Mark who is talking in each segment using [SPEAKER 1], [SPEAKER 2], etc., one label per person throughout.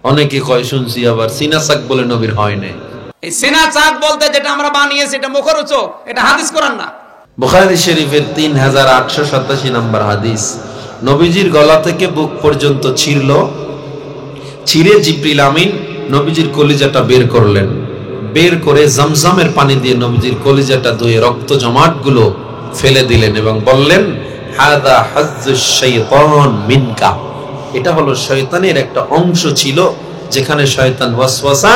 [SPEAKER 1] অনেকে কয় শুনছি আবার সিনা চাক বলে নবীর হয় না।
[SPEAKER 2] এই সিনা চাক বলতে যেটা আমরা বানিয়েছি এটা মুখরোচক, এটা হাদিস কোরআন না।
[SPEAKER 1] বুখারী শরীফের 3887 নম্বর হাদিস, নবীজির গলা থেকে বুক পর্যন্ত ছিঁড়ে জিবরিল আমিন নবীজির কলিজাটা বের করলেন। বের করে জমজমের পানি দিয়ে নবীজির কলিজাটা ধুয়ে রক্ত জমাটগুলো ফেলে দিলেন এবং বললেন, হাদা হাজ্জুশ শাইতান মিনকা, এটা হলো শয়তানের একটা অংশ ছিল যেখানে শয়তান ওয়াসওয়াসা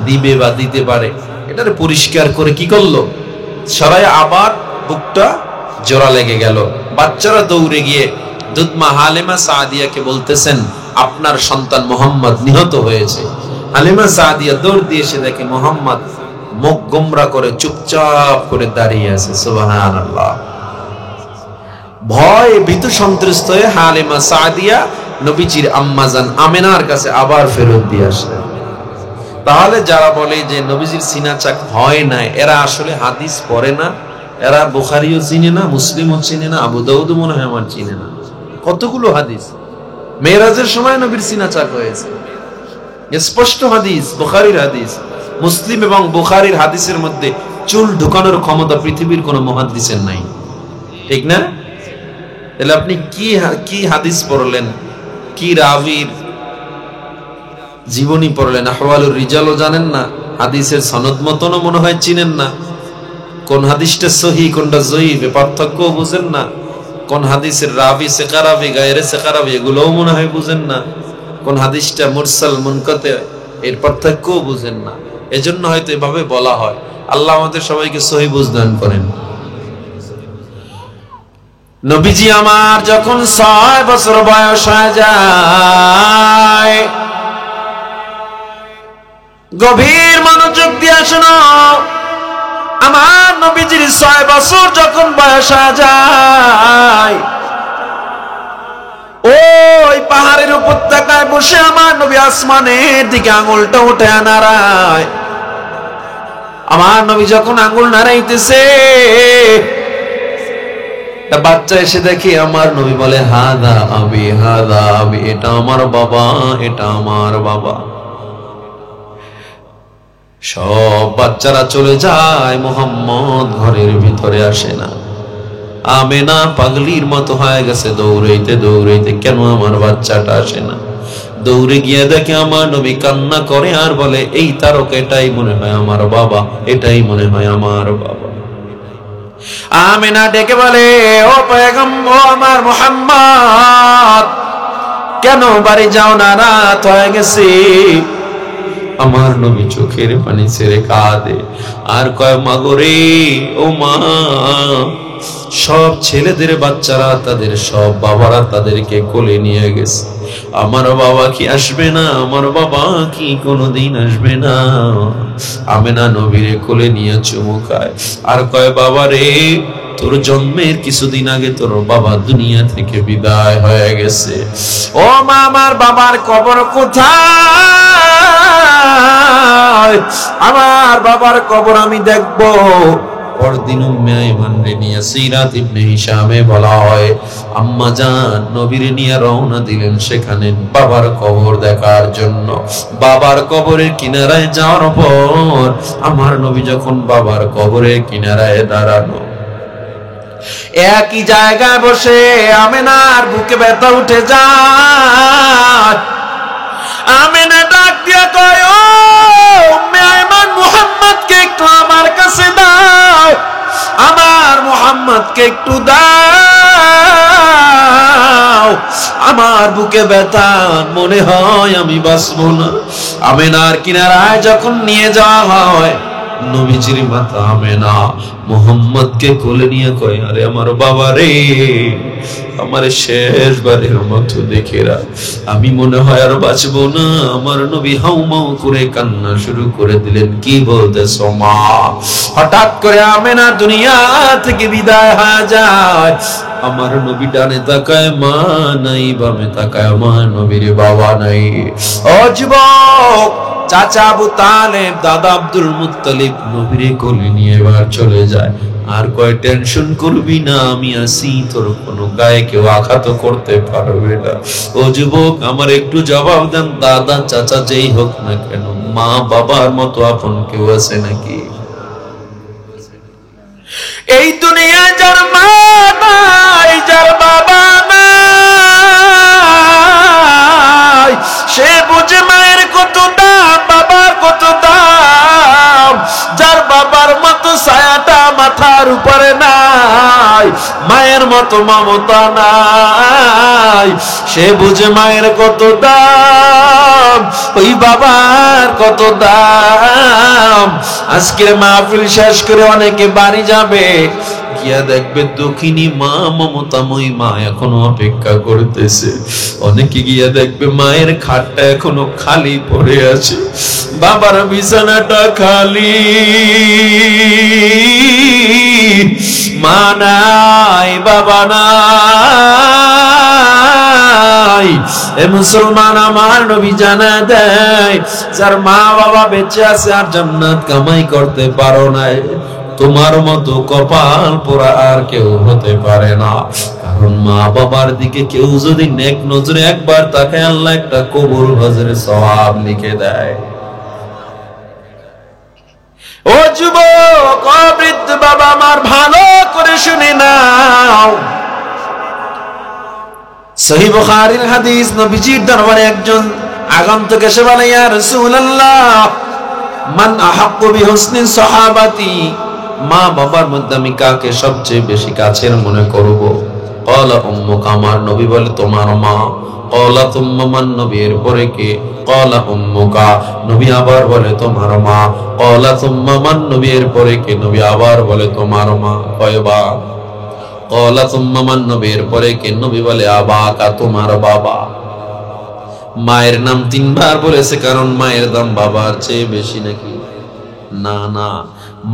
[SPEAKER 1] দিবে বা দিতে পারে। এটারে পরিষ্কার করে কি করলো, সরাই আবার বুকটা জোড়া লেগে গেল। বাচ্চারা দৌড়ে গিয়ে দুধমা হালিমা সাদিয়াকে বলতেছেন, আপনার সন্তান মুহাম্মদ নিহত হয়েছে। হালিমা সাদিয়া দৌড় দিয়ে এসে দেখে মুহাম্মদ মুখ গোমরা করে চুপচাপ করে দাঁড়িয়ে আছে। সুবহানাল্লাহ। ভয় ভীত সন্ত্রস্ত হয়ে হালিমা সাদিয়া নবীজির আম্মাজান আমেনার কাছে আবার ফেরত দিয়ে আসলেন। তাহলে যারা বলে যে নবীজির সিনা চাক হয় না, এরা আসলে হাদিস পড়ে না, এরা বুখারীও চিনে না, মুসলিমও চিনে না, আবু দাউদও মনে হয় আমার চিনে না। কতগুলো হাদিস মেরাজের সময় নবীর সিনা চাক হয়েছে, স্পষ্ট হাদিস, বুখারীর হাদিস। মুসলিম এবং বুখারীর হাদিসের মধ্যে চুল ঢুকানোর ক্ষমতা পৃথিবীর কোন মুহাদ্দিসের নাই, ঠিক না? তাহলে আপনি কি হাদিস পড়লেন, কি রাবীর জীবনী পড়লেন, আহওয়ালুর রিজালও জানেন না, হাদিসের সনদ মতনও মনে হয় চিনেন না, কোন হাদিসটা সহিহ কোনটা যঈফ পার্থক্যও বুঝেন না, কোন হাদিসের রাবী সিকারাবী গায়রে সিকারাবী এগুলোও মনে হয় বুঝেন না, কোন হাদিসটা মুরসাল মুনকাতি এর পার্থক্যও বুঝেন না। এজন্য হয়তো এভাবে বলা হয়। আল্লাহ আমাদের সবাইকে সহিহ বুঝ দান করেন। নবীজি আমার যখন 6 বছর বয়স হয়ে যায়, গভীর মনোযোগ দিয়ে শোনো, আমার নবীজির 6 বছর যখন বয়স হয়ে যায়, ওই পাহাড়ের উপত্যকায় বসে আমার নবী আসমানের দিকে আঙুলটা উঠে নাড়ায়। আমার নবী যখন আঙুল নাড়াইতেছে, বাচ্চা এসে দেখে আমার নবী বলে, হাদা আবি, হাদা আবি, এটা আমার বাবা, এটা আমার বাবা। সব বাচ্চারা চলে যায়, মুহাম্মদ ঘরের ভিতরে আসে না। আমেনা পাগলির মতো হয়ে গেছে, দৌড়াইতে দৌড়াইতে, কেন আমার বাচ্চাটা আসে না। দৌড়ে গিয়ে দেখে আমার নবী কান্না করে আর বলে, এই তারক, এটাই মনে হয় আমার বাবা, এটাই মনে হয় আমার বাবা। আমেনা ডেকে বলে, ও পয়গম্বর, আমার মুহাম্মদ, কেন বাড়ি যাও না, রাত হয়ে গেছে। আমার নবী চোখের পানি ছেড়ে কাঁদে আর কয়, মাগরে, ও মা, সব ছেলেদের বাচ্চারা, তাদের সব বাবারা তাদেরকে কোলে নিয়ে গেছে, আমার বাবা কি আসবে না? আমার বাবা কি কোনোদিন আসবে না? আমেনা নবীরে কোলে নিয়ে চুমু খায় আর কয়, বাবা রে, তোর জন্মের কিছুদিন আগে তোর বাবা দুনিয়া থেকে বিদায় হয়ে গেছে। ও মা, আমার বাবার কবর কোথায়? আমার বাবার কবর আমি দেখবো। পরদিন উম্মে আইমান রে নিয়ে সিরাত ইবনে হিশামে বলা হয়, আম্মা জান নবীরে নিয়ে রওনা দিলেন সেখানে বাবার কবর দেখার জন্য। বাবার কবরের কিনারায় যাওয়ার পর আমার নবী যখন বাবার কবরের কিনারায় দাঁড়ানো, একই জায়গায় বসে আমেনার বুকে ব্যথা উঠে যায়। আমেনা ডাক দিয়া কয়, ও উম্মে আইমান, মুহাম্মদকে একটু আমার কাছে দাও, আমার মুহাম্মদকে একটু দাও, আমার বুকে ব্যথা, মনে হয় আমি বাঁচবো না। আমেনার কিনারায় যখন নিয়ে যাওয়া হয়, নবীজির মাতা আমেনা মুহাম্মদকে কোলে নিয়ে কয়, আরে আমার বাবা রে, আমার শেষবারের মতো দেখে রাখ, আমি মনে হয় আর বাঁচবো না। আমার নবী হাউমাউ করে কান্না শুরু করে দিলেন। কি বলতেছ মা? হঠাৎ করে আমেনা দুনিয়া থেকে বিদায় হয়ে যায়। আমার নবী ডানে তাকায়, মা নাই, বামে তাকায়, আমার নবীর বাবা নাই। ও যুবক, চাচা আবু তালেব, দাদা আব্দুল মুত্তালিব নবীরে কোলে নিয়ে এবার চলে যায়। আর কয় টেনশন করবি না, আমি আছি, তোর কোনো গায়ে কেউ আঘাত করতে পারবে না। ও যুবক, আমার একটু জবাব দেন, দাদা চাচা যেই হোক না কেন, মা বাবার মতো আপন কেউ আছে নাকি? এই দুনিয়ায় যার মা নাই, যার বাবা নাই, সে বুঝে মায়ের কত দাম, বাবার কত দাম। যার বাবার মতো ছায়াটা মাথার উপরে নাই, মায়ের মতো মমতা নাই, সে বুঝে মায়ের কত দাম, ওই বাবার কত দাম। আজকের মাহফিল শেষ করে অনেকে বাড়ি যাবে, গিয়া দেখবে দক্ষিণী মা, মমতাময়ী মা এখনো অপেক্ষা করতেছে। অনেকে গিয়া দেখবে মায়ের খাটটা এখনো খালি পড়ে আছে, বাবার বিছানাটা খালি, মা নাই, বাবা নাই। এ মুসলমান, আমার নবী জানা দেয়, যার মা বাবা বেঁচে আছে আর জান্নাত কামাই করতে পারো নাই, তোমার মতো কপাল পোড়া আর কেউ হতে পারে না। কারণ মা বাবার দিকে কেউ যদি নেক নজরে একবার তাকায়, আল্লাহ একটা কবুল হজরে সওয়াব লিখে দেয়। ও যুবক, ও বৃদ্ধ বাবা আমার, ভালো করে শুনে নাও। সহিহ বুখারীর হাদিস, নবীজির দরবারে একজন আগন্তুক এসে বলে, ইয়া রাসূলুল্লাহ, মান আহাক্কু বিহুসনি সাহাবাতি, মা বাবার মধ্যে আমি কাকে সবচেয়ে বেশি কাছের মনে করব? ক্বালা উম্মুকা, আমার নবী বলে তোমার মা। ক্বালা তুম্মা মান, নবী এরপরে কে? ক্বালা উম্মুকা, নবী আবার বলে তোমার মা। ক্বালা তুম্মা মান, নবী এরপরে কে? নবী আবার বলে তোমার মা। কয়বার? ক্বালা তুম্মা মান, নবী এরপরে কে? নবী বলে আবাকা, তোমার বাবা। মায়ের নাম 3 বার বলেছে, কারণ মায়ের দাম বাবার চেয়ে বেশি নাকি? না না,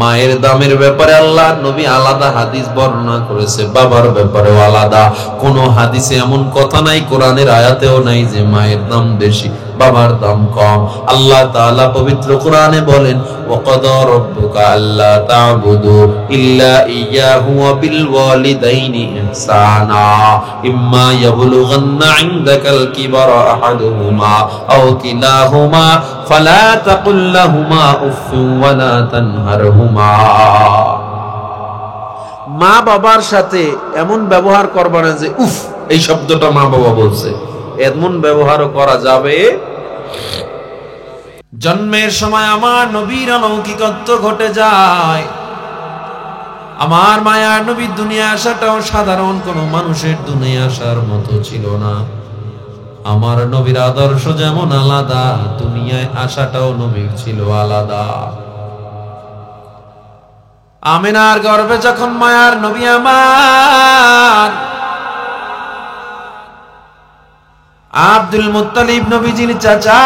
[SPEAKER 1] মায়ের দামের ব্যাপারে আল্লাহ নবী আলাদা হাদিস বর্ণনা করেছে, বাবার ব্যাপারেও আলাদা। কোন হাদিসে এমন কথা নাই, কোরআনের আয়াতেও নাই যে মায়ের দাম বেশি বাবার দাম কম। আল্লাহ তাআলা পবিত্র কোরআনে বলেন, ওয়াকাদা রাব্বুকা আল্লা তা'বুদু ইল্লা ইয়্যাহু ওয়া বিল ওয়ালিদাইনি ইহসানা ইম্মা ইয়াবলুগান্না ইনদাকাল কিবারা আহাদুহুমা আও কিলাহুমা ফালা তাকুল লাহুমা উফফিন ওয়া লা তানহারহুমা। মা বাবার সাথে এমন ব্যবহার করবা না যে উফ, এই শব্দটা মা বাবা বলছে, এমন ব্যবহারও করা যাবে। জন্মের সময় আমার নবীর অলৌকিকত্ব ঘটে যায়। আমার মায়ার নবীর দুনিয়া আসাটাও সাধারণ কোন মানুষের দুনিয়া আসার মতো ছিল না। আমার নবীর আদর্শ যেমন আলাদা, দুনিয়ায় আসাটাও নবীর ছিল আলাদা। আমিনার গর্ভে যখন মায়ার নবী আমার আব্দুল মুত্তালিব নবীজির চাচা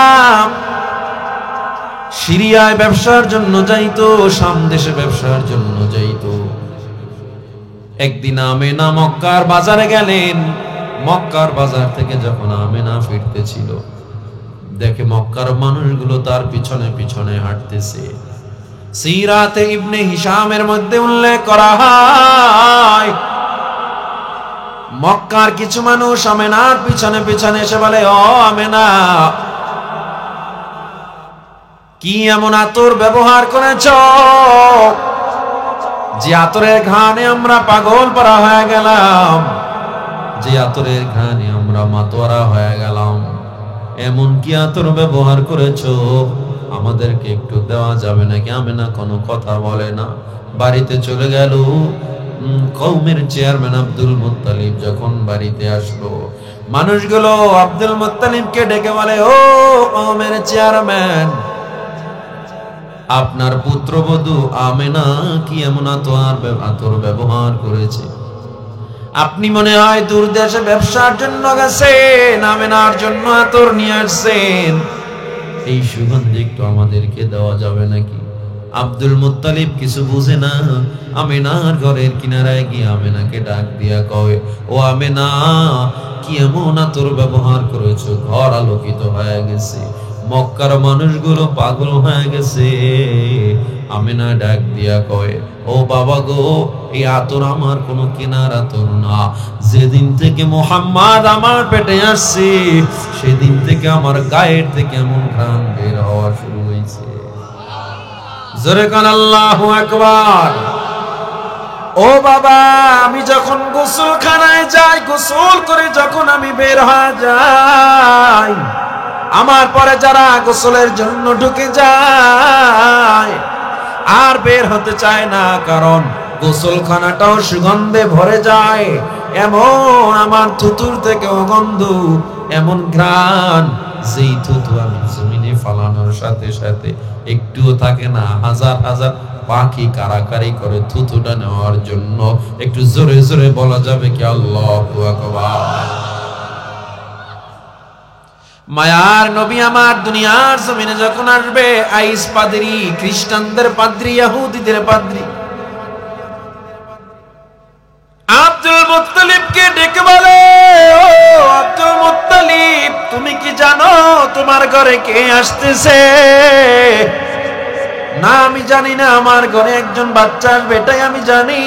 [SPEAKER 1] সিরিয়ায় ব্যবসার জন্য যাইতো, শাম দেশে ব্যবসার জন্য যাইতো। একদিন আমেনা মক্কার বাজারে গেলেন। মক্কার বাজার থেকে যখন আমেনা ফিরতেছিল, দেখে মক্কার মানুষগুলো তার পিছনে পিছনে হাঁটতেছে। সিরাতে ইবনে হিশামের মধ্যে উল্লেখ করা হয়, মক্কার কিছু মানুষ আমেনার পিছনে পিছনে এসে বলে, ও আমেনা, কি এমন আতর ব্যবহার করেছ যে আতরের ঘ্রাণে আমরা পাগল পারা হয়ে গেলাম, যে আতরের ঘ্রাণে আমরা মাতোয়ারা হয়ে গেলাম। এমন কি আতর ব্যবহার করেছ, আমাদেরকে একটু দেওয়া যাবে নাকি? আমেনা কোনো কথা বলে না, বাড়িতে চলে গেল। কওমের চেয়ারম্যান আব্দুল মুত্তালিব যখন বাড়িতে আসলো, মানুষগুলো আব্দুল মুত্তালিবকে ডেকে বলে, ও কওমের চেয়ারম্যান, আপনার পুত্রবধূ আমেনা কি এমন আতর ব্যবহার করেছে? আপনি মনে হয় দূর দেশে ব্যবসার জন্য গেছেন, আমেনার জন্য আতর নিয়ে আসছেন, এই সুগন্ধি একটু আমাদেরকে দেওয়া যাবে নাকি? আব্দুল মুত্তালিব কিছু বুঝে না, আমেনার ঘরের কিনারায় গিয়ে আমেনাকে ডাক দিয়া কয়, ও আমেনা, কি এমন আতর ব্যবহার করেছো? ঘর আলোকিত হয়ে গেছে, মক্কার মানুষগুলো পাগল হয়ে গেছে। আমিনা ডাক দিয়া কয়, ও বাবা গো, এই আতর আমার কোনো কেনার আতর না। যেদিন থেকে মুহাম্মদ আমার পেটে আসছে সেদিন থেকে আমার গায়ের থেকে এমন ঘ্রাণ বের হওয়া শুরু হয়েছে। জোরে কান আল্লাহু আকবার। ও বাবা, আমি যখন গোসলখানায় যাই, গোসল করে যখন আমি বের হয়ে যাই, আমার পরে যারা গোসলের জন্য ঢুকে যায় আর বের হতে চায় না, কারণ গোসলখানাটাও সুগন্ধে ভরে যায়। এমন আমার থুতুর থেকেও গন্ধ, এমন ঘ্রাণ, যেই থুতু আমি জমিনে ফালানোর সাথে সাথে একটুও থাকে না। হাজার হাজার পাখি কারাকারি করে থুতুটা নেওয়ার জন্য। একটু জোরে জোরে বলা যাবে কি আল্লাহু আকবার। মায়ার নবী আমার দুনিয়ার জমিনে যখন আসবে, আইস পাদ্রী, খ্রিস্টানদের পাদ্রী, ইহুদিদের পাদ্রী, আব্দুল মুত্তালিবকে ডেকে বলে, ও আব্দুল মুত্তালিব, তুমি কি জানো তোমার ঘরে কে আসতেছে? না, আমি জানি না। আমার ঘরে একজন বাচ্চা আসবে, এটাই আমি জানি।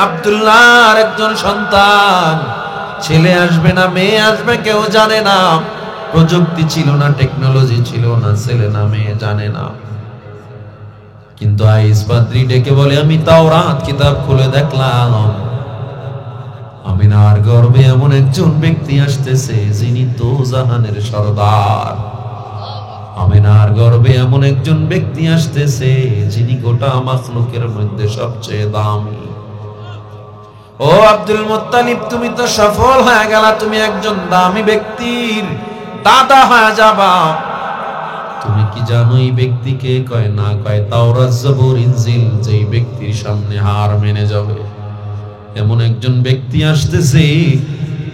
[SPEAKER 1] আব্দুল্লাহর একজন সন্তান, ছেলে আসবে না মেয়ে আসবে কেউ জানে না। প্রযুক্তি ছিল না, টেকনোলজি ছিল না, ছেলে না মেয়ে জানে না। কিন্তু আইস পাদ্রী ডেকে বলে, আমি তাওরাত কিতাব খুলে দেখলাম, আমিনার গর্ভে এমন একজন ব্যক্তি আসতেছে যিনি দোজাহানের সরদার। আমিনার গর্ভে এমন একজন ব্যক্তি আসতেছে যিনি গোটা মাখলুকের মধ্যে সবচেয়ে দামি। ও আব্দুল মুত্তালিব, তুমি তো সফল হয়ে গেলা, তুমি একজন দামি ব্যক্তির দাদা হয়ে যাবা। তুমি কি জানো এই ব্যক্তিকে? কয় না। কয় তাওরাত জবুর ইনজিল যেই ব্যক্তির সামনে হার মেনে যাবে, এমন একজন ব্যক্তি আসতেছে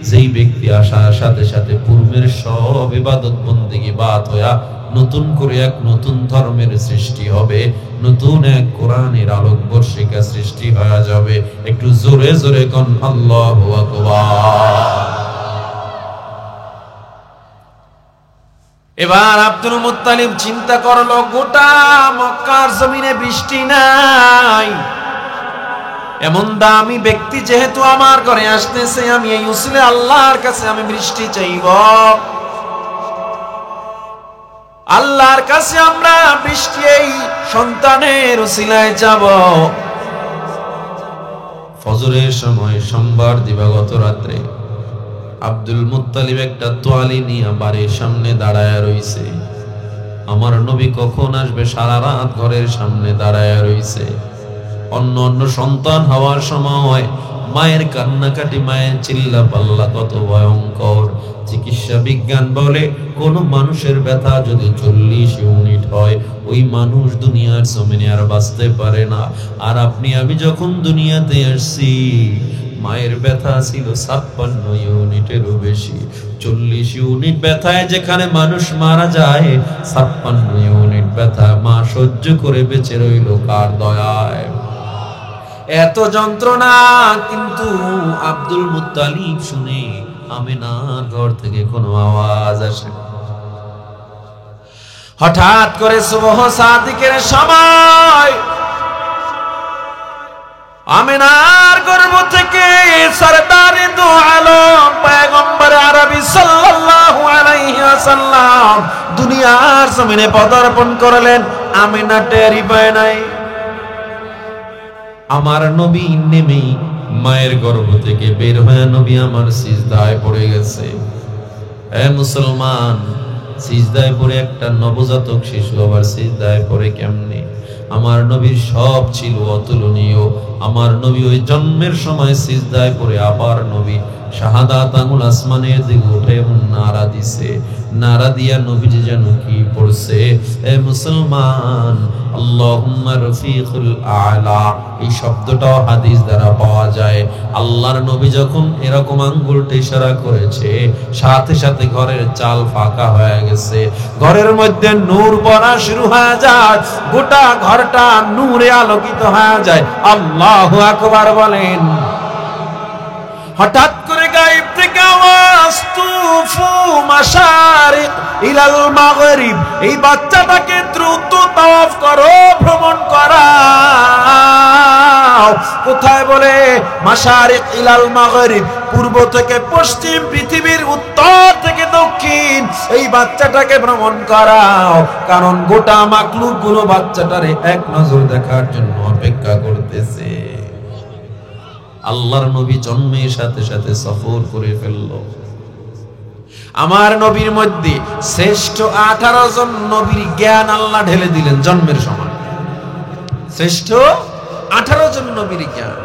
[SPEAKER 1] যেই ব্যক্তি আসার সাথে সাথে পূর্বের সব ইবাদত বন্দেগী বাদ হইয়া নতুন করে এক নতুন ধর্মের সৃষ্টি হবে, নতুন এক কোরআনের আলোকবর্ষিকা সৃষ্টি হয়ে যাবে। একটু জোরে জোরে কোন আল্লাহু আকবার। এবার আব্দুল মুত্তালিব চিন্তা করলো, গোটা মক্কার জমিনে বৃষ্টি নাই, এমন দামি ব্যক্তি যেহেতু আমার ঘরে আসতেছে, আমি এই উসিলে আল্লাহর কাছে আমি বৃষ্টি চাইব। আল্লাহর কাছে আমরা বৃষ্টি এই সন্তানের উসিলায় যাব। ফজরের সময় সোমবার দিবাগত রাত্রে আব্দুল মুত্তালিব একটা তোয়ালি নিয়ে বাড়ির সামনে দাঁড়ায় রইছে। আমার নবী কখন আসবে সারা রাত ঘরের সামনে দাঁড়ায় রইছে। অন্য অন্য সন্তান হওয়ার সময় মায়ের কান্নাকাটি, মায়ের চিল্লা পাল্লা কত ভয়ঙ্কর। চিকিৎসা বিজ্ঞান বলে কোন মানুষের ব্যথা যদি 40 ইউনিট হয়, ওই মানুষ দুনিয়ার জমিনে আর বাঁচতে পারে না। আর আপনি আমি যখন দুনিয়াতে আসছি, মায়ের ব্যথা ছিল 56 ইউনিটেরও বেশি। 40 ইউনিট ব্যথায় যেখানে মানুষ মারা যায়, 56 ইউনিট ব্যথা মা সহ্য করে বেঁচে রইল কার দয়ায়। এত যন্ত্রণা, কিন্তু আব্দুল মুত্তালিব শুনে আমিনার ঘর থেকে কোনো আওয়াজ আসে। হঠাৎ করে সুবহ সাদিকের সময় আমিনার গর্ভ থেকে সরদারে দু আলম পয়গম্বর আরবি সাল্লাল্লাহু আলাইহি ওয়াসাল্লাম দুনিয়ার জমিনে পদার্পণ করলেন। আমিনা টেরি পায় নাই। আমার নবী নেমে মায়ের গর্ভ থেকে বের হয়ে নবী আমার সিজদায় পড়ে গেছে। এ মুসলমান, সিজদায় পড়ে একটা নবজাতক শিশু আবার সিজদায় পড়ে কেমনে? আমার নবীর সব ছিল অতুলনীয়। আমার নবী ওই জন্মের সময় সিজদায় পড়ে আবার নবী শাহাদাত আঙ্গুল আসমানের দিকে উঠে নারা দিছে। নারা দিয়া নবীজি যেন কি পড়ছে, এ মুসলমান, আল্লাহুম্মা রফিকুল আলা, এই শব্দটাও হাদিস দ্বারা পাওয়া যায়। আল্লাহর নবী যখন এরকম আঙ্গুলটা ইশারা করেছে, সাথে সাথে ঘরের চাল ফাঁকা হয়ে গেছে, ঘরের মধ্যে নূর পড়া শুরু হয়ে যায়, গোটা ঘরটা নূরে আলোকিত হয়ে যায়। আল্লাহু আকবার বলেন। হঠাৎ করে গায়েব থেকে
[SPEAKER 3] থেকে ওয়াস্তুফু মাশারিক ইলাল মাগরিব, এই বাচ্চাটাকে দ্রুত তাওয়াফ করো, ভ্রমণ করাও। কোথায় বলে? মাশারিক ইলাল মাগরিব, পূর্ব থেকে পশ্চিম, পৃথিবীর উত্তর থেকে দক্ষিণ, এই বাচ্চাটাকে ভ্রমণ করাও। কারণ গোটা মাখলুক গুলো বাচ্চাটারে এক নজর দেখার জন্য অপেক্ষা করতেছে। আল্লাহর নবী জন্মের সাথে সাথে সফর করে ফেললো। আমার নবীর মধ্যে শ্রেষ্ঠ 18 জন নবীর জ্ঞান আল্লাহ ঢেলে দিলেন জন্মের সময়। শ্রেষ্ঠ 18 জন নবীর জ্ঞান।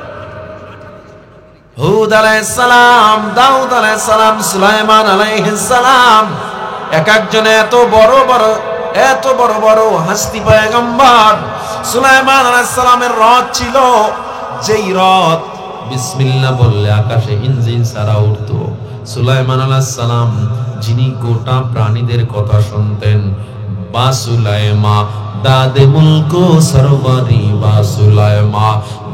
[SPEAKER 3] হুদ আলাইহিস সালাম, দাউদ আলাইহিস সালাম, সুলাইমান আলাইহিস সালাম, এক একজনে এত বড় বড় হাস্তি পয়গম্বর। সুলাইমান আলাইহিস সালামের রথ ছিল, যেই রথ বিসমিল্লাহ বললে আকাশে ইঞ্জিন ছাড়া উঠতো। সুলাইমান আলাইহিস সালাম যিনি গোটা প্রাণীদের কথা শুনতেন। বাসুলাইমা দাদে মুলকো সরওয়ারি, বাসুলাইমা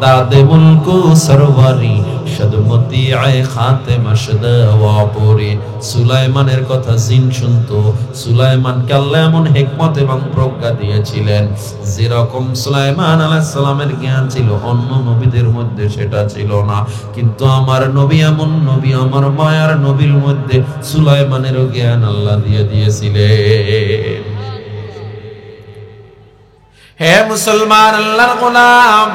[SPEAKER 3] দাদে মুলকো সরওয়ারি, সদমতি আয় খাতেমা সদওয়াপুরি। সুলাইমানের কথা জিন শুনতো। সুলাইমানকে আল্লাহ এমন হিকমত এবং প্রজ্ঞা দিয়েছিলেন, যেরকম সুলাইমান আলাইহিস সালামের জ্ঞান ছিল অন্য নবীদের মধ্যে সেটা ছিল না। কিন্তু আমার নবী এমন নবী, আমার মায়ার নবীর মধ্যে সুলাইমানেরও জ্ঞান আল্লাহ দিয়ে দিয়েছিলেন। হে মুসলমান, আল্লাহর গোলাম,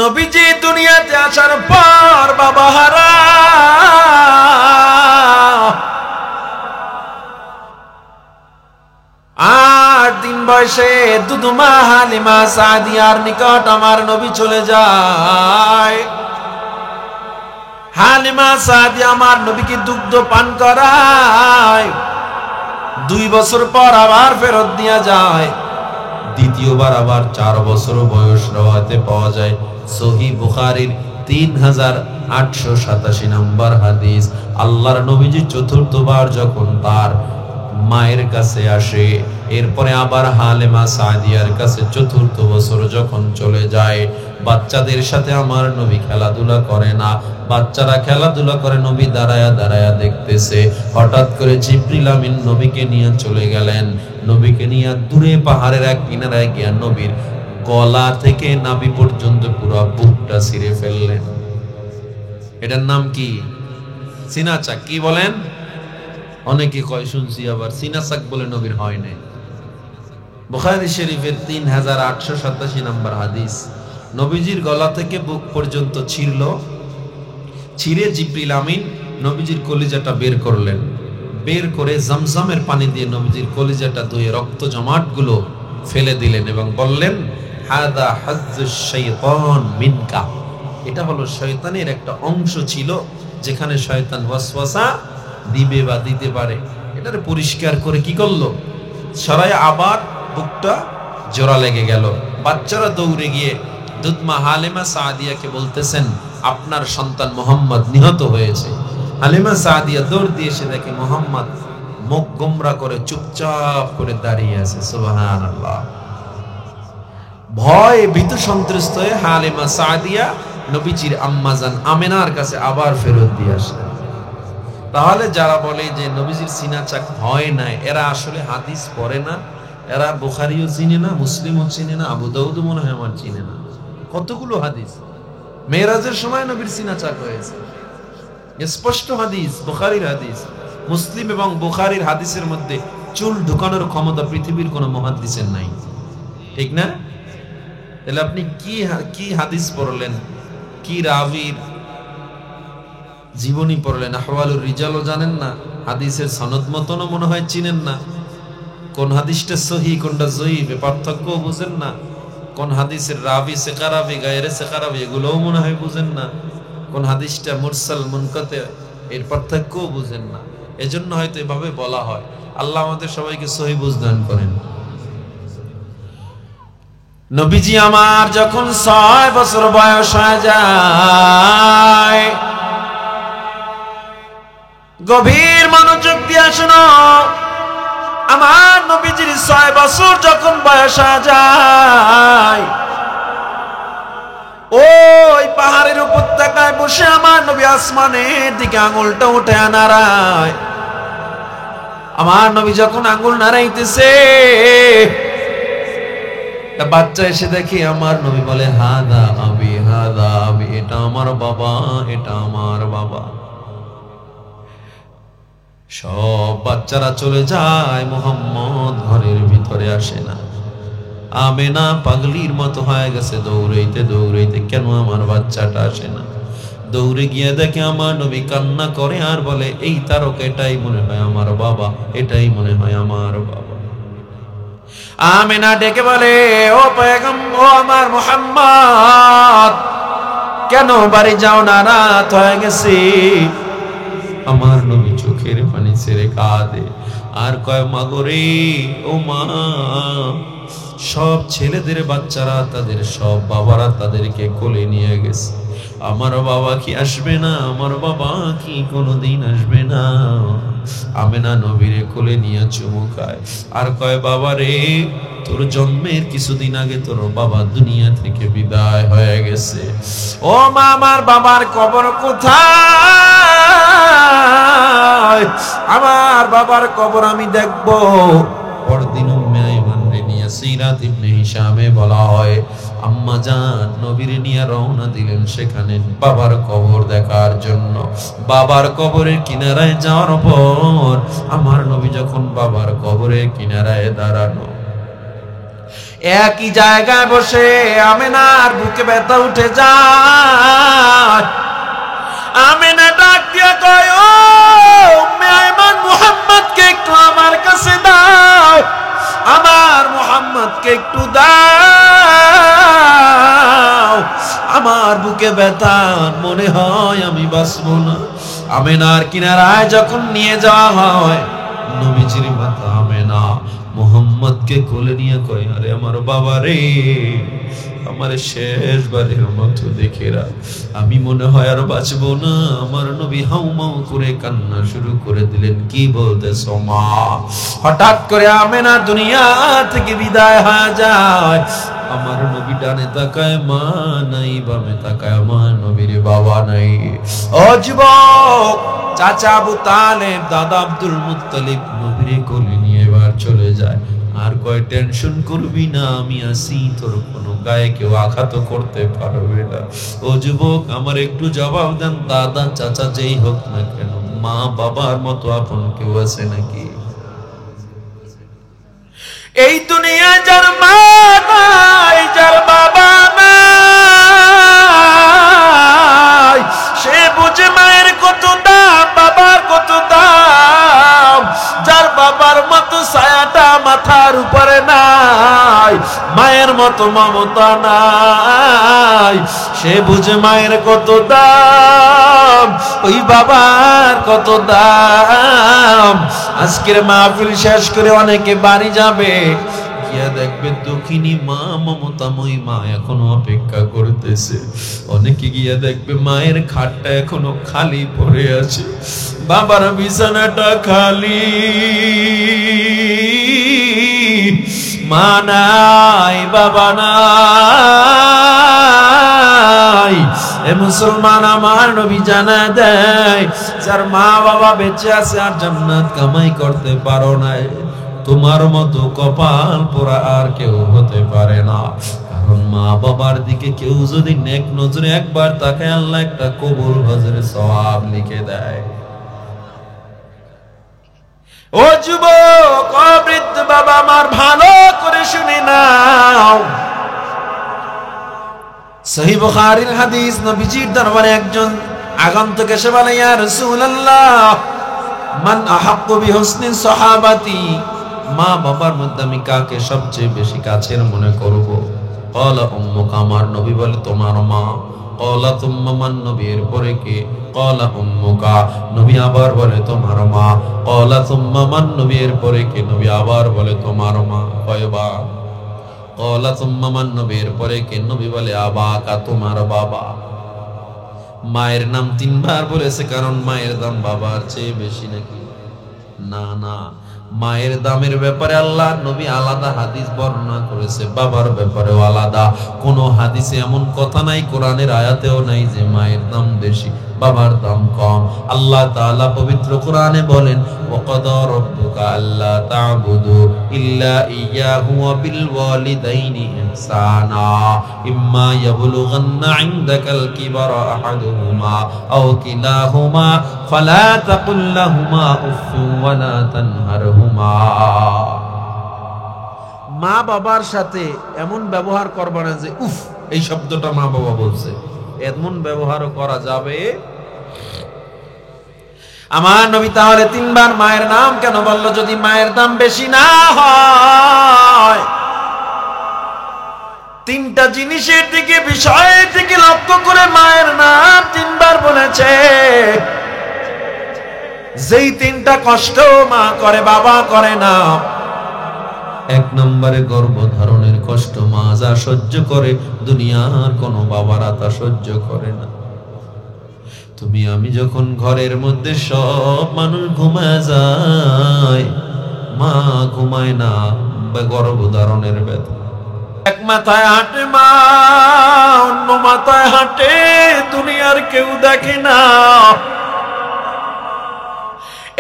[SPEAKER 3] নবীজি দুনিয়াতে আসার পর বাবাহারা 8 দিন বয়সে দুধুমা হালিমা সাদিয়ার নিকট আমার নবী চলে যায়। হালিমা সাদিয়া আমার নবীকে দুগ্ধ পান করায়। 2 বছর পর আবার ফেরত দিয়া যায়। দ্বিতীয়বার আবার 4 বছর বয়স রওয়াতে পাওয়া যায়। সহিহ বুখারীর 3887 নম্বর হাদিস। আল্লাহর নবীজি চতুর্থবার যখন তার মায়ের কাছে আসে, এরপরে আবার হালিমা সাদিয়ার কাছে চতুর্থ বছর যখন চলে যায়, বাচ্চাদের সাথে আমার নবী খেলাধুলা করে না। বাচ্চারা খেলাধুলা করে, নবী দাঁড়ায়া দাঁড়ায়া দেখতেছে। হঠাৎ করে জিবরিল আমিন নবীকে নিয়ে চলে গেলেন। নবীকে নিয়ে দূরে পাহাড়ের এক কিনারায় গিয়া নবীর গলা থেকে নাভি পর্যন্ত পুরো বুকটা ছিঁড়ে ফেললেন। এটার নাম কি? সিনা চাক। কি বলেন? অনেকে কয় শুনছি, আবার সিনা চাক বলে নবীর হয় নাই। বুখারী শরীফের 3887 নম্বর হাদিস। নবীজির গলা থেকে বুক পর্যন্ত ছিঁড়লো। ছিঁড়ে জিবরিল আমিন নবীজির কলিজাটা বের করলেন। বের করে জমজমের পানি দিয়ে নবীজির কলিজাটা ধুয়ে রক্ত জমাটগুলো ফেলে দিলেন এবং বললেন, হাদা হাজ্জুশ শাইতান মিনকা। এটা হলো শয়তানের একটা অংশ ছিল, যেখানে শয়তান ওয়াসওয়াসা দিবে বা দিতে পারে। এটারে পরিষ্কার করে কি করলো? সরায় আবার বুকটা জোড়া লেগে গেল। বাচ্চারা দৌড়ে গিয়ে দুধমা হালিমা সাদিয়াকে বলতেছেন, আপনার সন্তান মোহাম্মদ নিহত হয়েছে। হালিমা সাদিয়া দৌড় দিয়ে এসে দেখে মোহাম্মদ মুখ গোমরা করে চুপচাপ করে দাঁড়িয়ে আছে। সুবহানাল্লাহ। ভয় ভীতু সন্ত্রস্ত হয়ে হালিমা সাদিয়া নবীজির আম্মাজান আমেনার কাছে আবার ফেরত দিয়ে আসলেন। তাহলে যারা বলে যে নবীজির সিনা চাক হয় না, এরা আসলে হাদিস পড়ে না। এরা বুখারীও চিনে না, মুসলিমও চিনে না, আবু দাউদ মনে হয় আমার চিনে না। কতগুলো হাদিস মেরাজের সময় নবীর সিনা চাক হয়েছে, স্পষ্ট হাদিস, বুখারীর হাদিস। মুসলিম এবং বুখারীর হাদিসের মধ্যে চুল ঢুকানোর ক্ষমতা পৃথিবীর কোন মুহাদ্দিসের নাই, ঠিক না? তাহলে আপনি কি হাদিস পড়লেন, কি রাবীর জীবনী পড়লেন, আহওয়ালুর রিজালও জানেন না, হাদিসের সনদ মতনও মনে হয় চিনেন না, কোন হাদিসটা সহিহ কোনটা যঈফ পার্থক্যও বুঝেন না, কোন হাদিসের রাবী সিকা রাবী গায়রে সিকা রাবী এগুলোও মনে হয় বুঝেন না, কোন হাদিসটা মুরসাল মুনকাতে এর পার্থক্যও বুঝেন না। এজন্য হয়তো এভাবে বলা হয়। আল্লাহ আমাদের সবাইকে সহিহ বুঝ দান করেন। নবীজি আমার যখন 6 বছর বয়স হয়ে যায়, গভীর মনোযোগ দিয়ে শোনো, আমার নবীজির 6 বছর যখন বয়স হয়ে যায়,
[SPEAKER 1] ওই পাহাড়ের উপত্যকায় বসে আমার নবী আসমানের দিকে আঙুলটা উঠে নাড়ায়। আমার নবী যখন আঙুল নাড়াইতেছে, বাচ্চা এসে দেখি আমার নবী বলে হাদা আবি, হাদা আবি, এটা আমার বাবা, এটা আমার বাবা। সব বাচ্চারা চলে যায়, মুহাম্মদ ঘরের ভিতরে আসে না। আমেনা পাগলির মতো হয়ে গেছে, দৌড়াইতে দৌড়াইতে কেন আমার বাচ্চাটা আসে না। দৌড়ে গিয়ে দেখে আমার নবী কান্না করে আর বলে এই তারকা, এটাই মনে হয় আমার বাবা, এটাই মনে হয় আমার বাবা। আমেনা ডেকে বলে ও পয়গম্বর, ও আমার মুহাম্মদ, কেন বাড়ি যাও না, রাত হয়ে গেছে। আমার নবী চোখের পানি ছেড়ে কাঁদে আর কয় মা গো রে, ও মা, সব ছেলেদের বাচ্চারা তাদের সব বাবারা তাদেরকে কোলে নিয়ে গেছে, আমার বাবা কি আসবে না, আমার বাবা কি কোনোদিন আসবে না। আমেনা নবীরে কোলে নিয়ে চুমু খায় আর কয় বাবা রে, তোর জন্মের কিছুদিন আগে তোর বাবা দুনিয়া থেকে বিদায় হয়ে গেছে। ও মা, আমার বাবার কবর কোথায়? আমার বাবার কবর আমি দেখব। পরদিন উম্মে আইমান রে নিয়ে সিরাত ইবনে হিশামে বলা হয় আম্মা জান নবীর নিয়ে রওনা দিলেন সেখানে বাবার কবর দেখার জন্য। বাবার কবরের কিনারায় যাওয়ার পর আমার নবী যখন বাবার কবরের কিনারায় দাঁড়ানো, একই জায়গায় বসে আমেনার বুকে ব্যথা উঠে যায়। আমেনা ডাক দিয়ে কয় ও উম্মে আইমান, মুহাম্মদকে একটু আমার কাছে দাও, আমার মুহাম্মদকে একটু দাও, আমার বুকে ব্যথা, মনে হয় আমি বাঁচব না। আমেনার কিনারায় যখন নিয়ে যাওয়া হয়, নবীজির মাথা আমেনা মুহাম্মদকে কোলে নিয়ে কয় আরে আমার বাবা রে, আমার শেষবারের মতো দেখে রাখ, আমি মনে হয় আর বাঁচবো না। আমার নবী হাউমাউ করে কান্না শুরু করে দিলেন। কি বলতেছ মা? হঠাৎ করে আমেনা দুনিয়া থেকে বিদায় হয়ে যায়। আমার নবী ডানে তাকায় মা নাই, বামে তাকায় আমার নবীর বাবা নাই। ও যুবক, চাচা আবু তালেব, দাদা আব্দুল মুত্তালিব নবীর কোলে নিয়ে এবার চলে যায়। আর কয় টেনশন করবি না, আমি আছি, তোর কোনো গায়ে কেউ আঘাত করতে পারবে না। ও যুবক, আমার একটু জবাব দেন, দাদা চাচা যেই হোক না কেন, মা বাবার মতো আপন কেউ আছে নাকি? এই দুনিয়ায় যার মা নাই, যার বাবা নাই, সে বুঝে মায়ের কত দাম, বাবার কত দাম। যার বাবার মতো ছায়াটা মাথার উপরে নাই, মায়ের মতো মমতা নাই, সে বুঝে মায়ের কত দাম, ওই বাবার কত দাম। আজকের মাহফিল শেষ করে অনেকে বাড়ি যাবে, গিয়া দেখবে দক্ষিণী মা, মমতাময়ী মা এখনো অপেক্ষা করতেছে। অনেকে গিয়া দেখবে মায়ের খাটটা এখনো খালি পড়ে আছে, বাবার বিছানাটা খালি, মা নাই, বাবা নাই। এ মুসলমান, আমার নবী জানা দেয়, যার মা বাবা বেঁচে আছে আর জান্নাত কামাই করতে পারো নাই, তোমার মতো কপাল পোড়া আর কেউ হতে পারে না। কারণ মা বাবার দিকে কেউ যদি নেক নজরে একবার তাকে আল্লাহ একটা কবুল হজের সওয়াব লিখে দেয়। ও যুবক, ও বৃদ্ধ বাবা আমার, ভালো করে শুনে নাও। সহিহ বুখারীর হাদিস, নবীজির দরবারে একজন আগন্তুক এসে বলে ইয়া রাসূলুল্লাহ, মান আহাক্কু বিহুসনি সাহাবাতি, মা বাবার মধ্যে আমি কাকে সবচেয়ে বেশি কাছের মনে করব? ক্বালা উম্মুকা, আমার নবী বলে তোমার মা। ক্বালা তুম্মা মান, নবী এরপরে কে? ক্বালা উম্মুকা, নবী আবার বলে তোমার মা। ক্বালা তুম্মা মান, নবী এরপরে কে? নবী আবার বলে তোমার মা। কয়বার? ক্বালা তুম্মা মান, নবী এরপরে কে? নবী বলে আবাকা, তোমার বাবা। মায়ের নাম তিনবার বলেছে, কারণ মায়ের দাম বাবার চেয়ে বেশি নাকি? না না,
[SPEAKER 3] মায়ের দামের ব্যাপারে আল্লাহ নবী আলাদা হাদিস বর্ণনা করেছে, বাবার ব্যাপারেও আলাদা। কোন হাদিসে এমন কথা নাই, কোরআনের আয়াতেও নাই যে মায়ের দাম বেশি বাবার দাম কম। আল্লাহ তাআলা পবিত্র কোরআনে বলেন, ওয়াকাদা রাব্বুকা আল্লা তা'বুদু ইল্লা ইয়্যাহু ওয়া বিল ওয়ালিদাইনি ইহসানা ইম্মা ইয়াবলুগান্না ইনদাকাল কিবারা আহাদুহুমা আও কিলাহুমা ফালা তাকুল লাহুমা উফফিন ওয়া লা তানহারহুমা। মা বাবার সাথে এমন ব্যবহার করবা না যে উফ, এই শব্দটা মা বাবা বলছে, এমন ব্যবহারও করা যাবে। আমার নবী তাহলে 3 বার মায়ের নাম কেন বলল? যদি মায়ের দাম বেশি না হয়, 3টা জিনিসের দিকে, বিষয়ের দিকে লক্ষ্য করে মায়ের নাম 3 বার বলেছে। যেই 3টা কষ্ট মা করে বাবা করে না। 1 নম্বরে গর্ভধারণের কষ্ট মা যা সহ্য করে দুনিয়ার কোনো বাবারা তা সহ্য করে না। তুমি আমি যখন ঘরের মধ্যে সব মানুষ ঘুমায় যায়, মা ঘুমায় না গর্ভধারণের ব্যথা। এক মাথায় হাঁটে মা, অন্য মাথায় হাঁটে, দুনিয়ার কেউ দেখে না।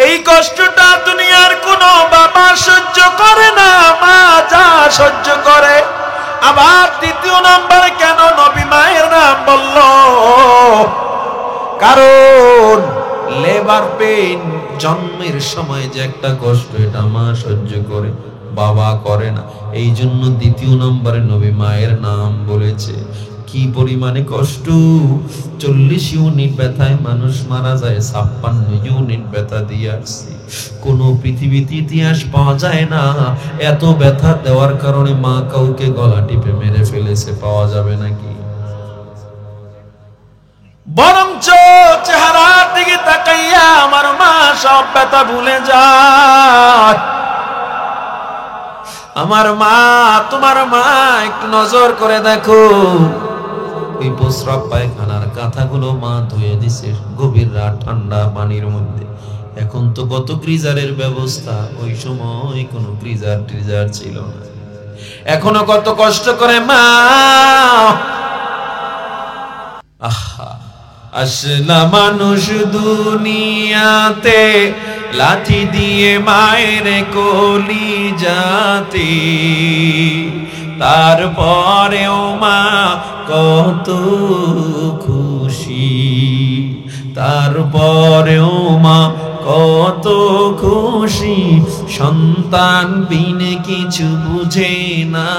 [SPEAKER 3] এই কষ্টটা দুনিয়ার কোনো বাবা সহ্য করে না, মা যা সহ্য করে। আবার 2 নম্বরে কেন নবী মায়ের নাম বলল? কারণ লেবার পেইন, জন্মের সময় যে একটা কষ্ট, এটা মা সহ্য করে, বাবা করে না। এই জন্য 2 নম্বরে নবী মায়ের নাম বলেছে। কি পরিমাণে কষ্ট! 40 ইউনিট ব্যথায় মানুষ মারা যায়, 56 ইউনিট ব্যথা দিয়ে আসছে। কোন পৃথিবীতে ইতিহাস পাওয়া যায় না এত ব্যথা দেওয়ার কারণে মা কাউকে গলা টিপে মেরে ফেলেছে, পাওয়া যাবে নাকি? বরঞ্চ চেহারার দিকে তাকাইয়া আমার মা সব ব্যথা ভুলে যায়। আমার মা, তোমার মা, একটু নজর করে দেখো, ওই প্রস্রাব পায়খানার কাঁথাগুলো মা ধুয়ে দিছে গভীর রাত ঠান্ডা পানির মধ্যে। এখন তো কত গ্রিজারের ব্যবস্থা, ওই সময় কোনো গ্রিজার ট্রিজার ছিল না। এখনো কত কষ্ট করে মা। আহা, আসলা মানুষ দুনিয়াতে লাঠি দিয়ে মায়ের কলি যাতে, তারপরেও মা কত খুশি, তারপরেও মা কত খুশি। সন্তান বিনে কিছু বুঝে না,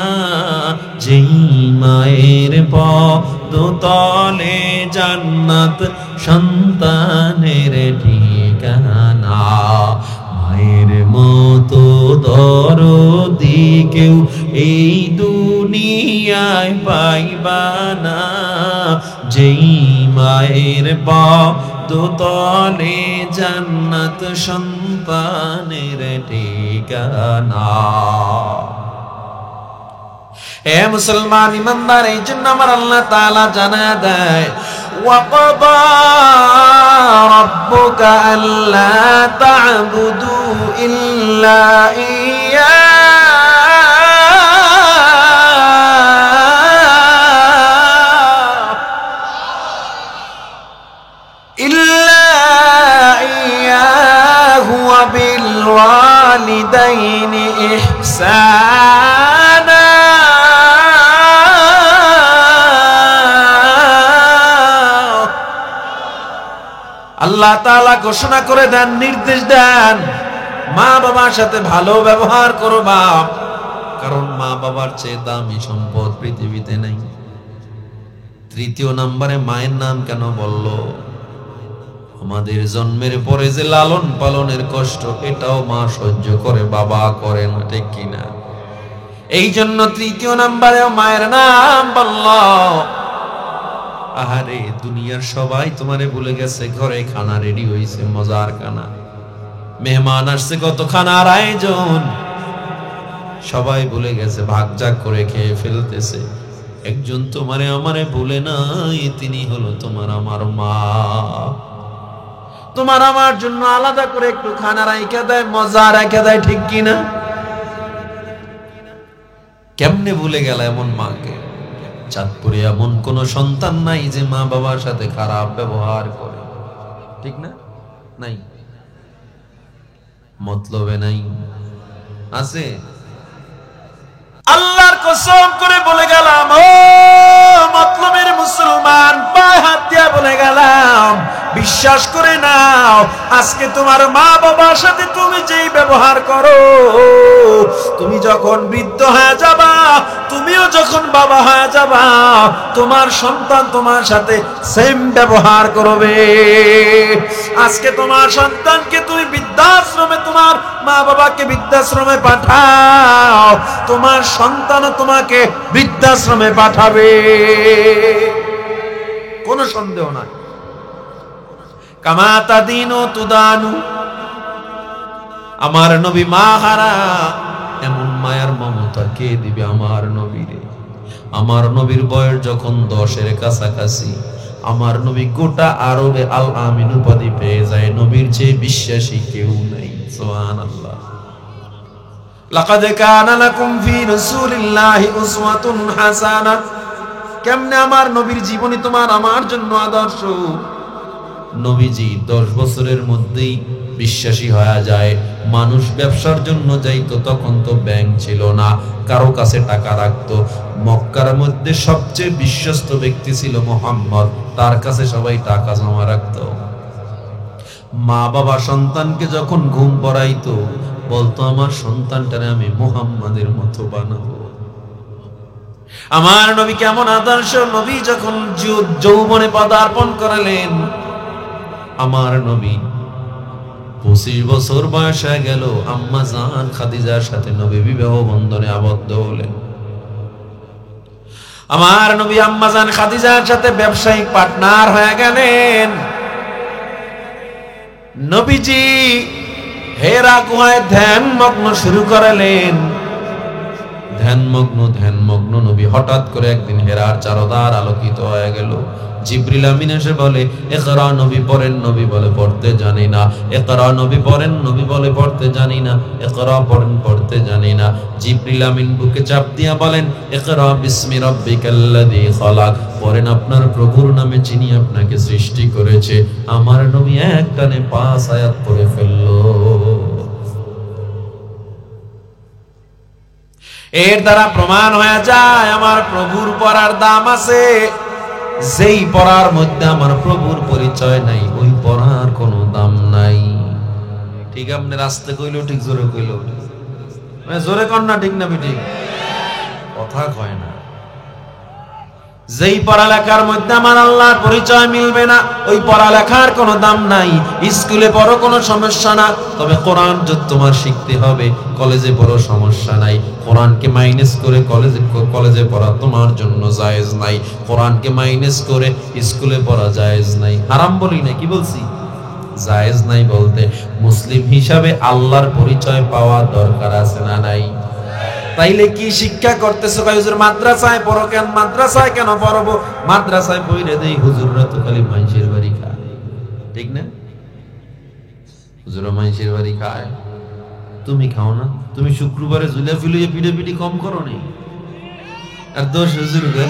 [SPEAKER 3] যেই মায়ের পদতলে জান্নাত সন্তানের ঠিকানা। মায়ের মতো দরদি কেউ এই দুনিয়ায় পাইবা না, যেই মায়ের পদতলে জান্নাত সন্তানের ঠিকানা। হে মুসলমান ইমানদার, এই জন্য আমার আল্লাহ তাআলা জানা দেয়, ওয়াকাদা রাব্বুকা আল্লা তা'বুদু ইল্লা ইয়্যাহু ওয়া বিল ওয়ালিদাইনি ইহসানা। আল্লাহ তাআলা ঘোষণা করে দেন, নির্দেশ দেন, মা বাবার সাথে ভালো ব্যবহার করবা, কারণ মা বাবার চেয়ে দামি সম্পদ পৃথিবীতে নেই। 3 নম্বরে মায়ের নাম কেন বলল? আমাদের জন্মের পরে যে লালন পালনের কষ্ট, এটাও মা সহ্য করে, বাবা করে না, ঠিক কিনা? এই জন্য 3 নম্বরেও মায়ের নাম বলল। আহারে, দুনিয়ার সবাই তোমারে ভুলে গেছে, ঘরে খানা রেডি হয়েছে, মজার খানা, মেহমান আসছে, কত খানার আয়োজন, সবাই ভুলে গেছে, ভাগজাগ করে খেয়ে ফেলতেছে। একজন তোমারে আমারে ভুলে নাই, তিনি হলো তোমার আমার মা।
[SPEAKER 1] তোমার আমার জন্য আলাদা করে একটু খানা রাইখা দেয়, মজা রাইখা দেয়, ঠিক কিনা? কেমনে ভুলে গেল এমন মাকে? চাঁদপুরে এমন কোন সন্তান নাই যে মা বাবার সাথে খারাপ ব্যবহার করে, ঠিক না? নাই, মতলবে নাই, আছে? আল্লাহর কসম করে বলে গেলাম, ও মতলবের মুসলমান, পায়ে হাত দিয়ে বলে গেলাম, বিশ্বাস করে নাও, আজকে তোমার মা বাবার সাথে তুমি যেই ব্যবহার করো, তুমি যখন বৃদ্ধ হয়ে যাবা, তুমিও যখন বাবা হয়ে যাবা, তোমার সন্তান তোমার সাথে সেম ব্যবহার করবে। আজকে তোমার সন্তানকে তুমি বৃদ্ধাশ্রমে, তোমার মা বাবাকে বৃদ্ধাশ্রমে পাঠাও, তোমার সন্তানও তোমাকে বৃদ্ধাশ্রমে পাঠাবে, কোনো সন্দেহ নাই। কামা তাদিনু তুদানু। আমার নবী মা হারা, এমন মায়ার মমতা কে দিবে আমার নবীরে? আমার নবীর বয়স যখন 10-এর কাছাকাছি, আমার নবী গোটা আরবে আল আমিন উপাধি পেয়ে যায়। নবীর চেয়ে বিশ্বাসী কেউ নাই। সুবহানাল্লাহ। লাকাদ কানা লাকুম ফি রাসূলিল্লাহি উসওয়াতুন হাসানাহ। কেমনে আমার নবীর জীবনী তোমার আমার জন্য আদর্শ। নবীজি 10 বছরের মধ্যেই বিশ্বাসী হয়ে যায়। মানুষ ব্যবসার জন্য যাইতো, তখন তো ব্যাংক ছিল না, কারো কাছে টাকা রাখতো। মক্কার মধ্যে সবচেয়ে বিশ্বস্ত ব্যক্তি ছিল মুহাম্মদ, তার কাছে সবাই টাকা জমা রাখতো। মা বাবা সন্তানকে যখন ঘুম পড়াইতো, বলতো আমার সন্তানটারে আমি মুহাম্মাদের মতো বানাবো। আমার নবী কেমন আদর্শ! নবী যখন যৌবনে পদার্পণ করালেন, আমার নবী 25 বছর বয়স হয়ে গেল, আম্মা জান খাদিজার সাথে নবী বিবাহ বন্ধনে আবদ্ধ হলেন। আমার নবী আম্মা জান খাদিজার সাথে ব্যবসায়িক পার্টনার হয়ে গেলেন। নবীজি হেরা গুহায় ধ্যান মগ্ন শুরু করালেন। ধ্যানমগ্ন নবী হঠাৎ করে একদিন হেরার চারদার আলোকিত হয়ে গেল। জিবরিল আমিন এসে বলে, ইকরা নবী পড়েন। নবী বলে, পড়তে জানি না। ইকরা নবী পড়েন। নবী বলে, পড়তে জানি না। ইকরা পড়েন, পড়তে জানি না। জিবরিল আমিন বুকে চাপ দিয়া বলেন, ইকরা বিসমি রাব্বিকাল্লাযী খালাক। পড়েন আপনার প্রভুর নামে, যিনি আপনাকে সৃষ্টি করেছে। আমার নবী এক টানে 5 আয়াত পড়ে ফেলল। এর দ্বারা প্রমাণ হয়ে যায় আমার প্রভুর পড়ার দাম আছে। যেই পড়ার মধ্যে আমার প্রভুর পরিচয় নাই, ওই পড়ার কোনো দাম নাই। ঠিক আপনি রাস্তে কইলো ঠিক, জোরে কইলো জোরে কর না, ঠিক না ঠিক? কথা কয় না। যেই পড়ালেখার মধ্যে আমার আল্লাহর পরিচয় মিলবে না, ওই পড়ালেখার কোনো দাম নাই। স্কুলে পড়ো কোনো সমস্যা না, তবে কোরআন যদি তোমার শিখতে হবে, কলেজে পড়ো সমস্যা নাই। কোরআনকে মাইনাস করে কলেজে পড়া তোমার জন্য জায়েজ নাই। কোরআনকে মাইনাস করে স্কুলে পড়া জায়েজ নাই। হারাম বলি না, কি বলছি? জায়েজ নাই বলতে মুসলিম হিসাবে আল্লাহর পরিচয় পাওয়া দরকার আছে না নাই? তাইলে কি শিক্ষা করতেছো? হুজুর মাদ্রাসায় পড়ো কেন? মাদ্রাসায় কেন পড়বো? মাদ্রাসায় পড়ে দেই, হুজুররা তো খালি মাইশের বাড়ি খায়, ঠিক না? হুজুররা মাইশের বাড়ি খায়, তুমি খাও না? তুমি শুক্রবারে ঝুলিয়া ফিলিয়ে পিড়ে কম করো নি? আর দোষ হুজুর গো।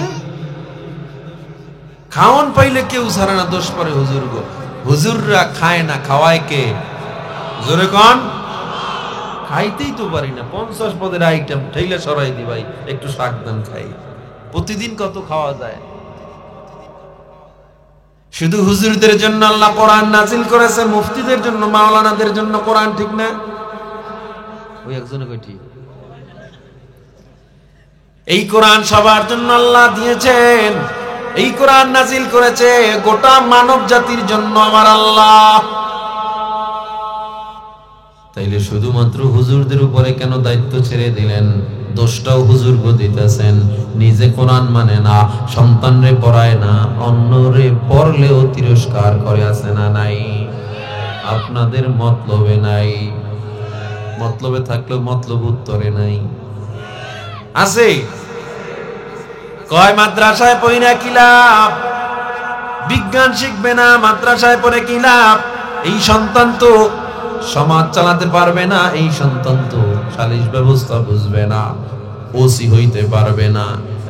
[SPEAKER 1] খাওন পাইলে কেউ ছাড়ে না, দোষ পরে হুজুর গো। হুজুররা খায় না, খাওয়ায় কে? জোরে কোন? খাইতেই তো পারি না। 50 পদের আইটেম ঠেলে সরাই দি ভাই, একটু শাক দান খাই। প্রতিদিন কত খাওয়া যায়? শুধু হুজুরদের জন্য আল্লাহ কোরআন নাজিল করেছে, মুফতিদের জন্য, মাওলানাদের জন্য কোরআন, ঠিক না? ওই একজনে কই ঠিক। এই কোরআন সবার জন্য আল্লাহ দিয়েছেন। এই কোরআন নাজিল করেছে গোটা মানব জাতির জন্য আমার আল্লাহ। তাইলে শুধুমাত্র হুজুরদের উপরে কেন দায়িত্ব ছেড়ে দিলেন? দোষটাও হুজুর গো দিতেছেন। নিজে কোরআন মানে না, সন্তানরে পড়ায় না, অন্যরে পড়লেও তিরস্কার করে, আছে না নাই? আপনাদের মতলবে নাই। মতলবে থাকলেও মতলব উত্তরে নাই। আছে কয় মাদ্রাসায় পড়ে কি লাভ? বিজ্ঞান শিখবে না, মাদ্রাসায় পড়ে কি লাভ?
[SPEAKER 3] এই সন্তান তো সমাজ চালাতে পারবে না, এই সন্তান তো সালিশ ব্যবস্থা বুঝবে না, ওসি হইতে পারবে না,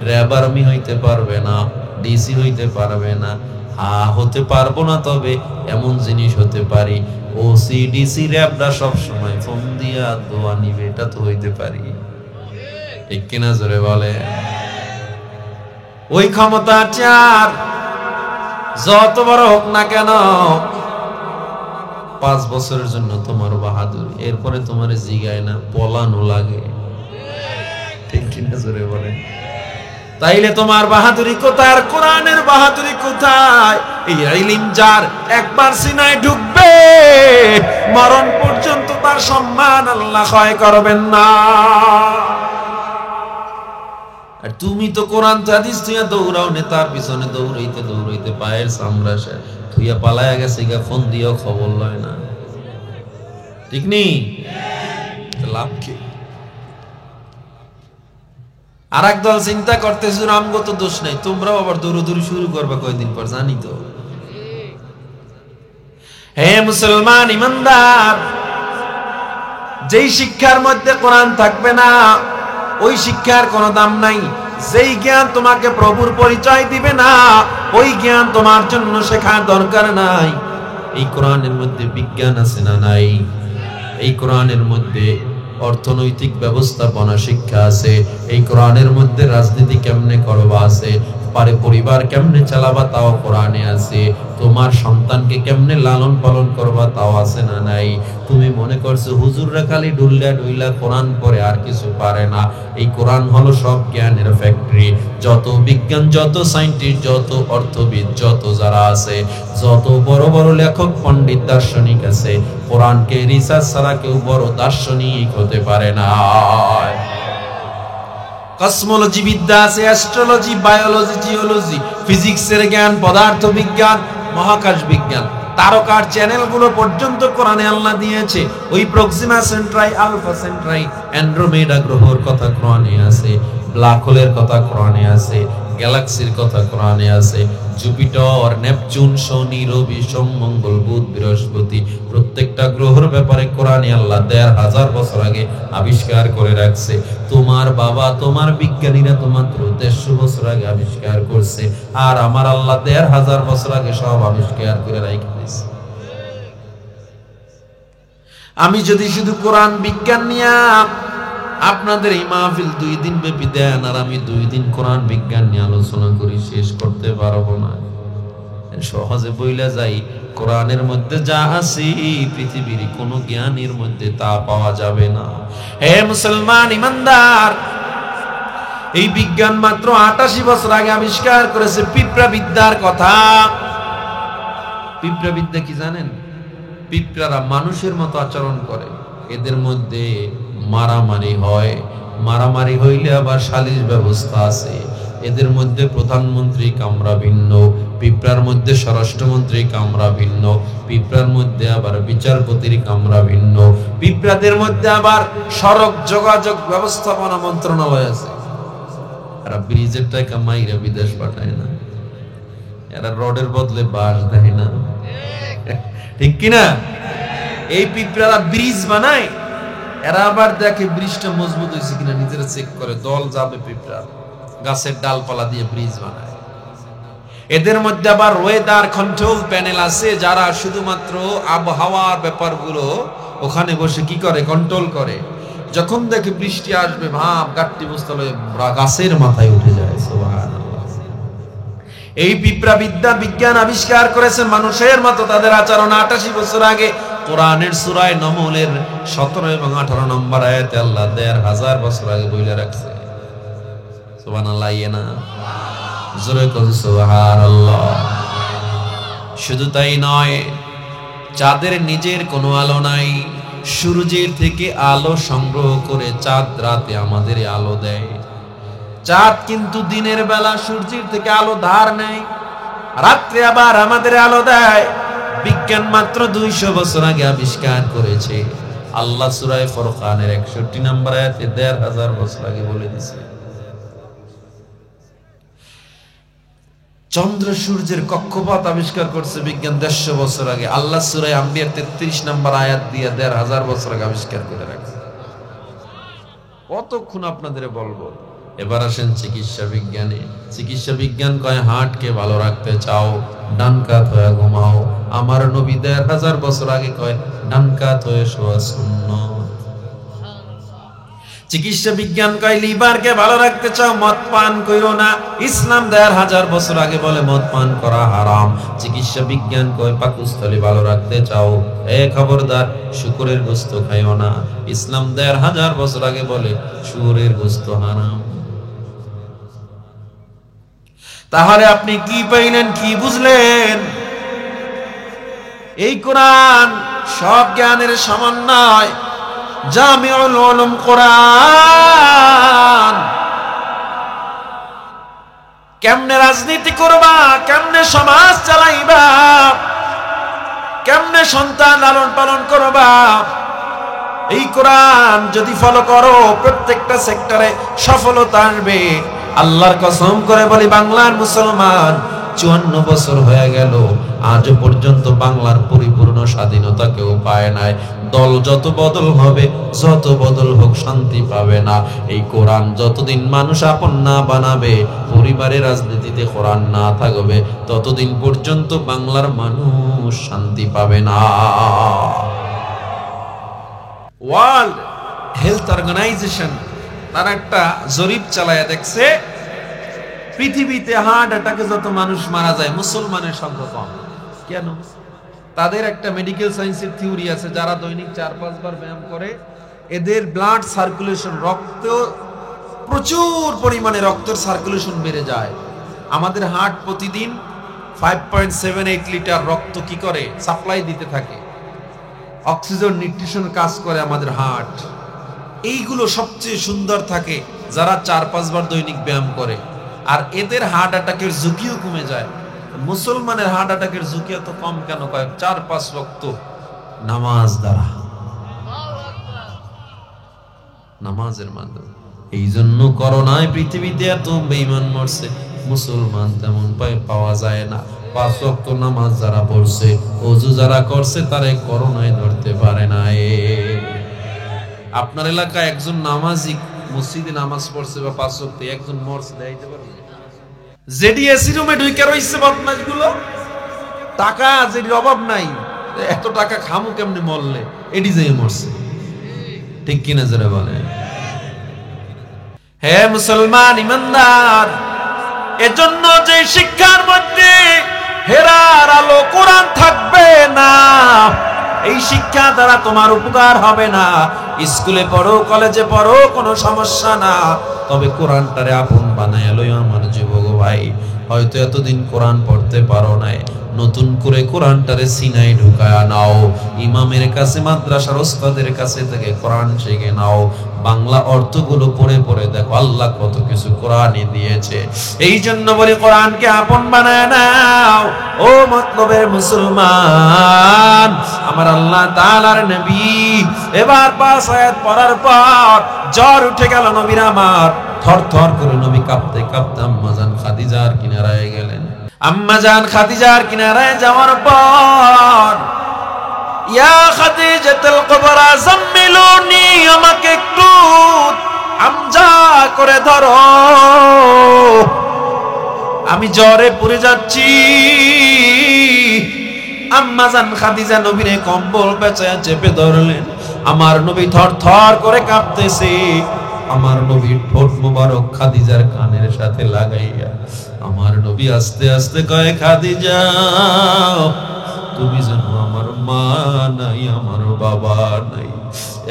[SPEAKER 3] র্যাব আর্মি হইতে পারবে না, ডিসি হইতে পারবে না। হতে পারবো না, তবে এমন জিনিস হতে পারি ওসি ডিসি র্যাবরা সব সময় ফোন দিয়া দোয়া নিবে, এটা তো হইতে পারি। ঠিক কিনা জোরে বলে? ওই ক্ষমতা চার যত বড় হোক না কেন, 5 বছরের জন্য তোমার বাহাদুরি, এরপরে তোমার জিগায় না, পলানো লাগে। ঠিক কিনা জোরে বলে? তাইলে তোমার বাহাদুরি কোথায় আর কোরআনের বাহাদুরি কোথায়? এই ইলম যার একবার সিনায় ঢুকবে, মরণ পর্যন্ত তার সম্মান আল্লাহ ক্ষয় করবেন না। আর তুমি তো কোরআন হাদিস তুইয়া দৌড়াও, নেতার পিছনে দৌড়াইতে দৌড়াইতে পায়ের চামড়া তুইয়া পালায়া গেছে, গা ফোন দিয়েও খবর লয় না। ঠিক নেই? লাভ কি? আর একদল চিন্তা করতেছে আমগো তো দোষ নাই, তোমরাও আবার দৌড়দৌড়ি শুরু করবে কয়দিন পর, জানি তো। হে মুসলমান ইমানদার, যেই শিক্ষার মধ্যে কোরআন থাকবে না ওই শিক্ষার কোনো দাম নাই। যেই জ্ঞান তোমাকে প্রভুর পরিচয় দিবে না ওই জ্ঞান তোমার জন্য শেখার দরকার নাই। এই কোরআনের মধ্যে বিজ্ঞান আছে না নাই? এই কোরআনের মধ্যে অর্থনৈতিক ব্যবস্থাপনা শিক্ষা আছে, এই কোরআনের মধ্যে রাজনীতি কেমনে করবা আছে, পারে পরিবার কেমনে চালাবা তাও কোরআনে আছে, তোমার সন্তানকে কেমনে লালন পালন করবা তাও আছে না নাই? তুমি মনে করছো হুজুররা খালি ডুল্লা ডুইলা কোরআন পড়ে আর কিছু পারে না? এই কোরআন হলো সব জ্ঞানের ফ্যাক্টরি। যত বিজ্ঞান, যত সায়েন্টিস্ট, যত অর্থবিদ, যত যারা আছে, যত বড় বড় লেখক পণ্ডিত দার্শনিক আছে, কোরআনকে রিসার্চ ছাড়া কেউ বড় দার্শনিক হতে পারে না। কসমোলজি বিদ্যা আছে, অ্যাস্ট্রোলজি, বায়োলজি, জিওলজি, ফিজিক্সের জ্ঞান, পদার্থ বিজ্ঞান, মহাকাশ বিজ্ঞান, তারকার চ্যানেলগুলো পর্যন্ত কোরআনে আল্লাহ দিয়েছে। ওই Proxima Centauri, Alpha Centauri, Andromeda গ্রহর কথা কোরআনে আছে, ব্ল্যাক হোলের কথা কোরআনে আছে, গ্যালাক্সির কথা কোরআনে আছে, জুপিটার, নেপচুন, শনি, রবি, সোম, মঙ্গল, বুধ, বৃহস্পতি, প্রত্যেকটা গ্রহের ব্যাপারে কোরআনে আল্লাহ ১৫০০ বছর আগে আবিষ্কার করে রাখছে। তোমার বাবা, তোমার বিজ্ঞানীরা তো মাত্র ১৫০ বছর আগে আবিষ্কার করছে, আর আমার আল্লাহ ১৫০০ বছর আগে সব আবিষ্কার করে রেখে দিয়েছে। আমি যদি শুধু কোরআন বিজ্ঞান নিয়ে আপনাদের এই মাহফিল 2 দিন ব্যাপী দেন, আর আমি 2 দিন কোরআন বিজ্ঞান নিয়ে আলোচনা করি, শেষ করতে পারবো না। সহজে বইলা যাই, কোরআনের মধ্যে যা আছে পৃথিবীর কোন জ্ঞানের মধ্যে তা পাওয়া যাবে না। হে মুসলমান ইমানদার, এই বিজ্ঞান মাত্র ৮৮ বছর আগে আবিষ্কার করেছে পিঁপড়া বিদ্যার কথা। পিঁপড়া বিদ্যা কি জানেন? পিঁপড়ারা মানুষের মতো আচরণ করে, এদের মধ্যে মারামারি হয়, মারামারি হইলে আবার সালিশ ব্যবস্থা আছে। এদের মধ্যে প্রধানমন্ত্রী কামরা ভিন্ন, পিঁপড়ার মধ্যে স্বরাষ্ট্রমন্ত্রী কামরা ভিন্ন, পিঁপড়ার মধ্যে আবার বিচারপতির কামরা ভিন্ন, পিঁপড়াদের মধ্যে আবার সড়ক যোগাযোগ ব্যবস্থাপনা মন্ত্রণালয় আছে। এরা ব্রিজের টাকা মাইরা বিদেশ পাঠায় না, এরা রডের বদলে বাঁশ দেয় না। ঠিক কিনা? এই পিঁপড়ারা ব্রিজ বানায়, এরা আবার দেখে ব্রিজটা মজবুত হয়েছে কিনা, নিজেরা চেক করে, দল যাবে পিঁপড়া, গাছের ডালপালা দিয়ে ব্রিজ বানায়। এদের মধ্যে আবার ওয়েদার কন্ট্রোল প্যানেল আছে, যারা শুধুমাত্র আবহাওয়ার ব্যাপারগুলো ওখানে বসে কি করে, কন্ট্রোল করে। যখন দেখে বৃষ্টি আসবে, ভাব গাট্টি বস্তালে গাছের মাথায় উঠে যায়। সুবহানাল্লাহ। এই পিঁপড়া বিদ্যা বিজ্ঞান আবিষ্কার করেছে মানুষের মতো তাদের আচরণ ৮৮ বছর আগে। কোরআনের সূরা নমলের ১৭ এবং ১৮ নম্বর আয়াতে আল্লাহ ১৫০০ বছর আগে বইলে রাখছে। সুবহানাল্লাহ। ইয়েনা জোরে কর সুবহানাল্লাহ। শুধু তাই নয়, চাঁদের নিজের কোনো আলো নাই, সূর্যের থেকে আলো সংগ্রহ করে চাঁদ রাতে আমাদের আলো দেয়। চাঁদ কিন্তু দিনের বেলা সূর্যের থেকে আলো ধার নেয়, রাত্রে আবার আমাদের আলো দেয়। বিজ্ঞান মাত্র ২০০ বছর আগে আবিষ্কার করেছে। আল্লাহ সূরা ফুরকানের ৬১ নম্বর আয়াতে ১৫০০ বছর আগে বলে দিয়েছে।
[SPEAKER 1] চন্দ্র সূর্যের কক্ষপথ আবিষ্কার করছে বিজ্ঞান 150 বছর আগে। আল্লাহ সূরা আম্বিয়ার 33 নম্বর আয়াত দিয়ে 1500 বছর আগে আবিষ্কার করে রাখছে। কতক্ষণ আপনাদের বলবো। এবার আসেন চিকিৎসা বিজ্ঞানে। চিকিৎসা বিজ্ঞান কয় হার্টকে ভালো রাখতে চাও, ডান কাত হয়ে ঘুমাও। আমার নবী 1500 বছর আগে কয় ডান কাত হয়ে শোয়া সুন্নাত। চিকিৎসা বিজ্ঞান কয় লিভারকে ভালো রাখতে চাও, মদ পান কইরো না। ইসলাম 1500 বছর আগে বলে মদ পান করা হারাম। চিকিৎসা বিজ্ঞান কয় পাকস্থলী ভালো রাখতে চাও, খবরদার শুকরের গোশত খাইও না। ইসলাম 1500 বছর আগে বলে শুকরের গোশত হারাম। তাহলে আপনি কি পাইলেন, কি বুঝলেন? এই কোরআন সব জ্ঞানের সমন্বয়, জামিউল উলুম কোরআন। কেমনে রাজনীতি করবা, কেমনে সমাজ চালাইবা, কেমনে সন্তান লালন পালন করবা, এই কোরআন যদি ফলো করো প্রত্যেকটা সেক্টরে সফলতা আসবে। আল্লাহর কসম করে বলি, বাংলার মুসলমান 54 বছর হয়ে গেল, আজ পর্যন্ত বাংলার পরিপূর্ণ স্বাধীনতা কেউ পায় নাই। দল যত বদল হবে, যত বদল হোক, শান্তি পাবে না। এই কোরআন যতদিন মানুষ আপন না বানাবে, পরিবারের রাজনীতিতে কোরআন না থাকবে, ততদিন পর্যন্ত বাংলার মানুষ শান্তি পাবে না। ওয়ার্ল্ড হেলথ অর্গানাইজেশন তারা একটা জরিপ চালায়া দেখছে, পৃথিবীতে হার্ট অ্যাটাকে যত মানুষ মারা যায়, মুসলমানের সংখ্যা কম। কেন? তাদের একটা মেডিকেল সায়েন্সের থিওরি আছে, যারা দৈনিক 4-5 বার ব্যায়াম করে, এদের ব্লাড সার্কুলেশন, রক্ত প্রচুর পরিমাণে রক্তের সার্কুলেশন বেড়ে যায়। আমাদের হার্ট প্রতিদিন 5.78 লিটার রক্ত কি করে সাপ্লাই দিতে থাকে, অক্সিজেন নিউট্রিশন কাজ করে আমাদের হার্ট। এইগুলো সবচেয়ে সুন্দর থাকে যারা 4-5 বার দৈনিক ব্যায়াম করে, আর এদের হার্ট অ্যাটাকের ঝুঁকিও কমে যায়। মুসলমানের হার্ট অ্যাটাকের ঝুঁকি এত কম কেন? কয়েক 4-5 ওয়াক্ত নামাজ দ্বারা, নামাজের মাধ্যমে। এই জন্য করোনায় পৃথিবীতে এত বেঈমান মরছে, মুসলমান তেমন পাওয়া যায় না। 5 ওয়াক্ত নামাজ যারা পড়ছে, ওযু যারা করছে, তারে করোনায় ধরতে পারে না। আপনার এলাকায় একজন নামাজি মসজিদে নামাজ পড়ছে বা 5 ওয়াক্ত, একজন মরছে, দেখাইতে পারবে? জেডিএসি রুমে ঢুকে রইছে বদমাশগুলো, টাকা যেটির অভাব নাই, এত টাকা খামু কেমনে মরলে, এটি যে মরছে। ঠিক কিনা যারা বলে? হে মুসলমান ইমানদার, এজন্য যে শিক্ষার মধ্যে হেরার আলো কোরআন থাকবে না, এই শিক্ষা দ্বারা তোমার উপকার হবে না। স্কুলে পড়ো, কলেজে পড়ো, কোনো সমস্যা না, তবে কোরআনটারে আপন বানায় লইও আমার যুবক ভাই। হয়তো এতদিন কোরআন পড়তে পারো নাই, নতুন করে কোরআনটারে সিনায় ঢুকায়া নাও। ইমামের কাছে, মাদ্রাসার ওস্তাদের কাছে থেকে কোরআন শিখে নাও। বাংলা অর্থগুলো পড়ে পড়ে দেখো আল্লাহ কত কিছু কোরআনে দিয়েছে। এই জন্য বলি কোরআনকে আপন বানায় নাও। ও মতলবের মুসলমান, আমার আল্লাহ তাআলার নবী এবার 5 আয়াত পড়ার পর জ্বর উঠে গেল নবীর আমার। থর থর করে নবী কাঁপতে কাঁপতে আম্মাজান খাদিজার কিনারায় গেলেন। আম্মাজান খাদিজার কিনারায় যাওয়ার পর, ইয়া খাদিজাতুল কুবরা জাম্মিলুনি, আমাকে একটু আমজা করে ধরো, আমি জ্বরে পুড়ে যাচ্ছি। আম্মাজান খাদিজা নবীরে কম্বল পেঁচায়া চেপে ধরলেন। আমার নবী থর থর করে কাঁপতেছে। আমার নবীর ঠোঁট মোবারক খাদিজার কানের সাথে লাগাইয়া আমার নবী আস্তে আস্তে কয়, খাদিজা, তুমি জানো আমার মা নাই, আমার বাবা নাই,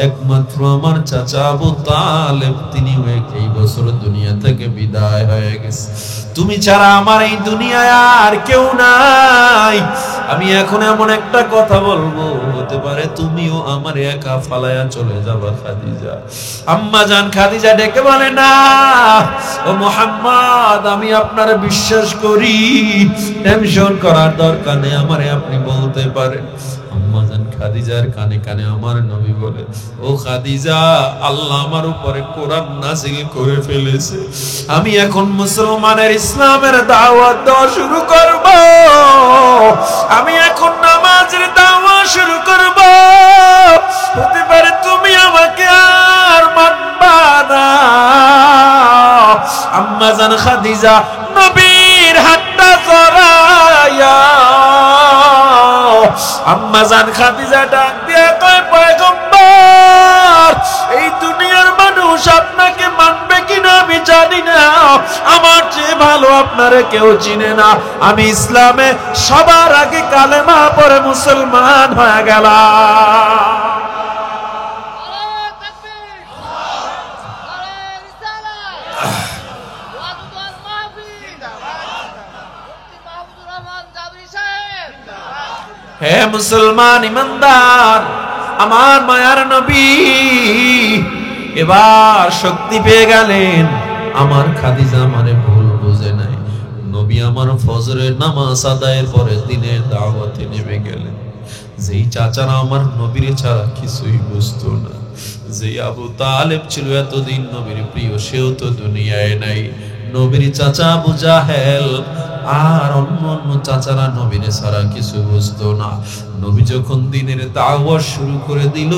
[SPEAKER 1] একমাত্র আমার চাচা আবু তালেব, তিনি এই বছর দুনিয়া থেকে বিদায় হয়ে গেছে। তুমি ছাড়া আমার এই দুনিয়ায় আর কেউ নাই। আমি এখন এমন একটা কথা বলবো, হতে পারে তুমিও আমার একা ফালায়া চলে যাবা খাদিজা। আম্মা জান খাদিজা ডেকে বলে, না ও মুহাম্মদ, আমি আপনার বিশ্বাস করি, টেনশন করার দরকার নেই, আমারে আপনি বলতে পারেন। আম্মা জান
[SPEAKER 3] খাদিজার কানে কানে আমার নবী বলে, ও খাদিজা, আল্লাহ আমার উপরে কোরআন নাযিল করে ফেলেছে, আমি এখন মুসলমানের ইসলামের দাওয়াত দেওয়া শুরু করব, আমি এখন নামাজের দাওয়া শুরু করব, হতে পারে তুমি আমাকে আর মানবা না। আম্মা জান খাদিজা নবীর হাতটা জড়ায়া, আম্মা জান খাদিজা ডাক দিয়ে কয়, পয়গম্বর, এই দুনিয়ার মানুষ আপনাকে মানবে কিনা আমি জানি না, আমার চেয়ে ভালো আপনারে কেউ চিনে না, আমি ইসলামে সবার আগে কালেমা পড়ে মুসলমান হয়ে গেলাম। হে মুসলমান ইমানদার, আমার মায়ার নবী এবার শক্তি পেয়ে গেলেন। আমার খাদিজা আমারে ভুল বুঝে নাই। নবী আমার ফজরের নামাজ আদায়ের পরে দিনের দাওয়াতে নেমে গেলেন। যেই চাচারা আমার নবীর ছাড়া কিছুই বুঝতো না, যেই আবু তালেব ছিল এতদিন নবীর প্রিয়, সেও তো দুনিয়ায় নাই। নবীর চাচা আবু জাহেল আর অন্য অন্য চাচারা নবীর ছাড়া কিছু বুঝতো না। নবী যখন দিনের দাওয়াত শুরু করে দিল,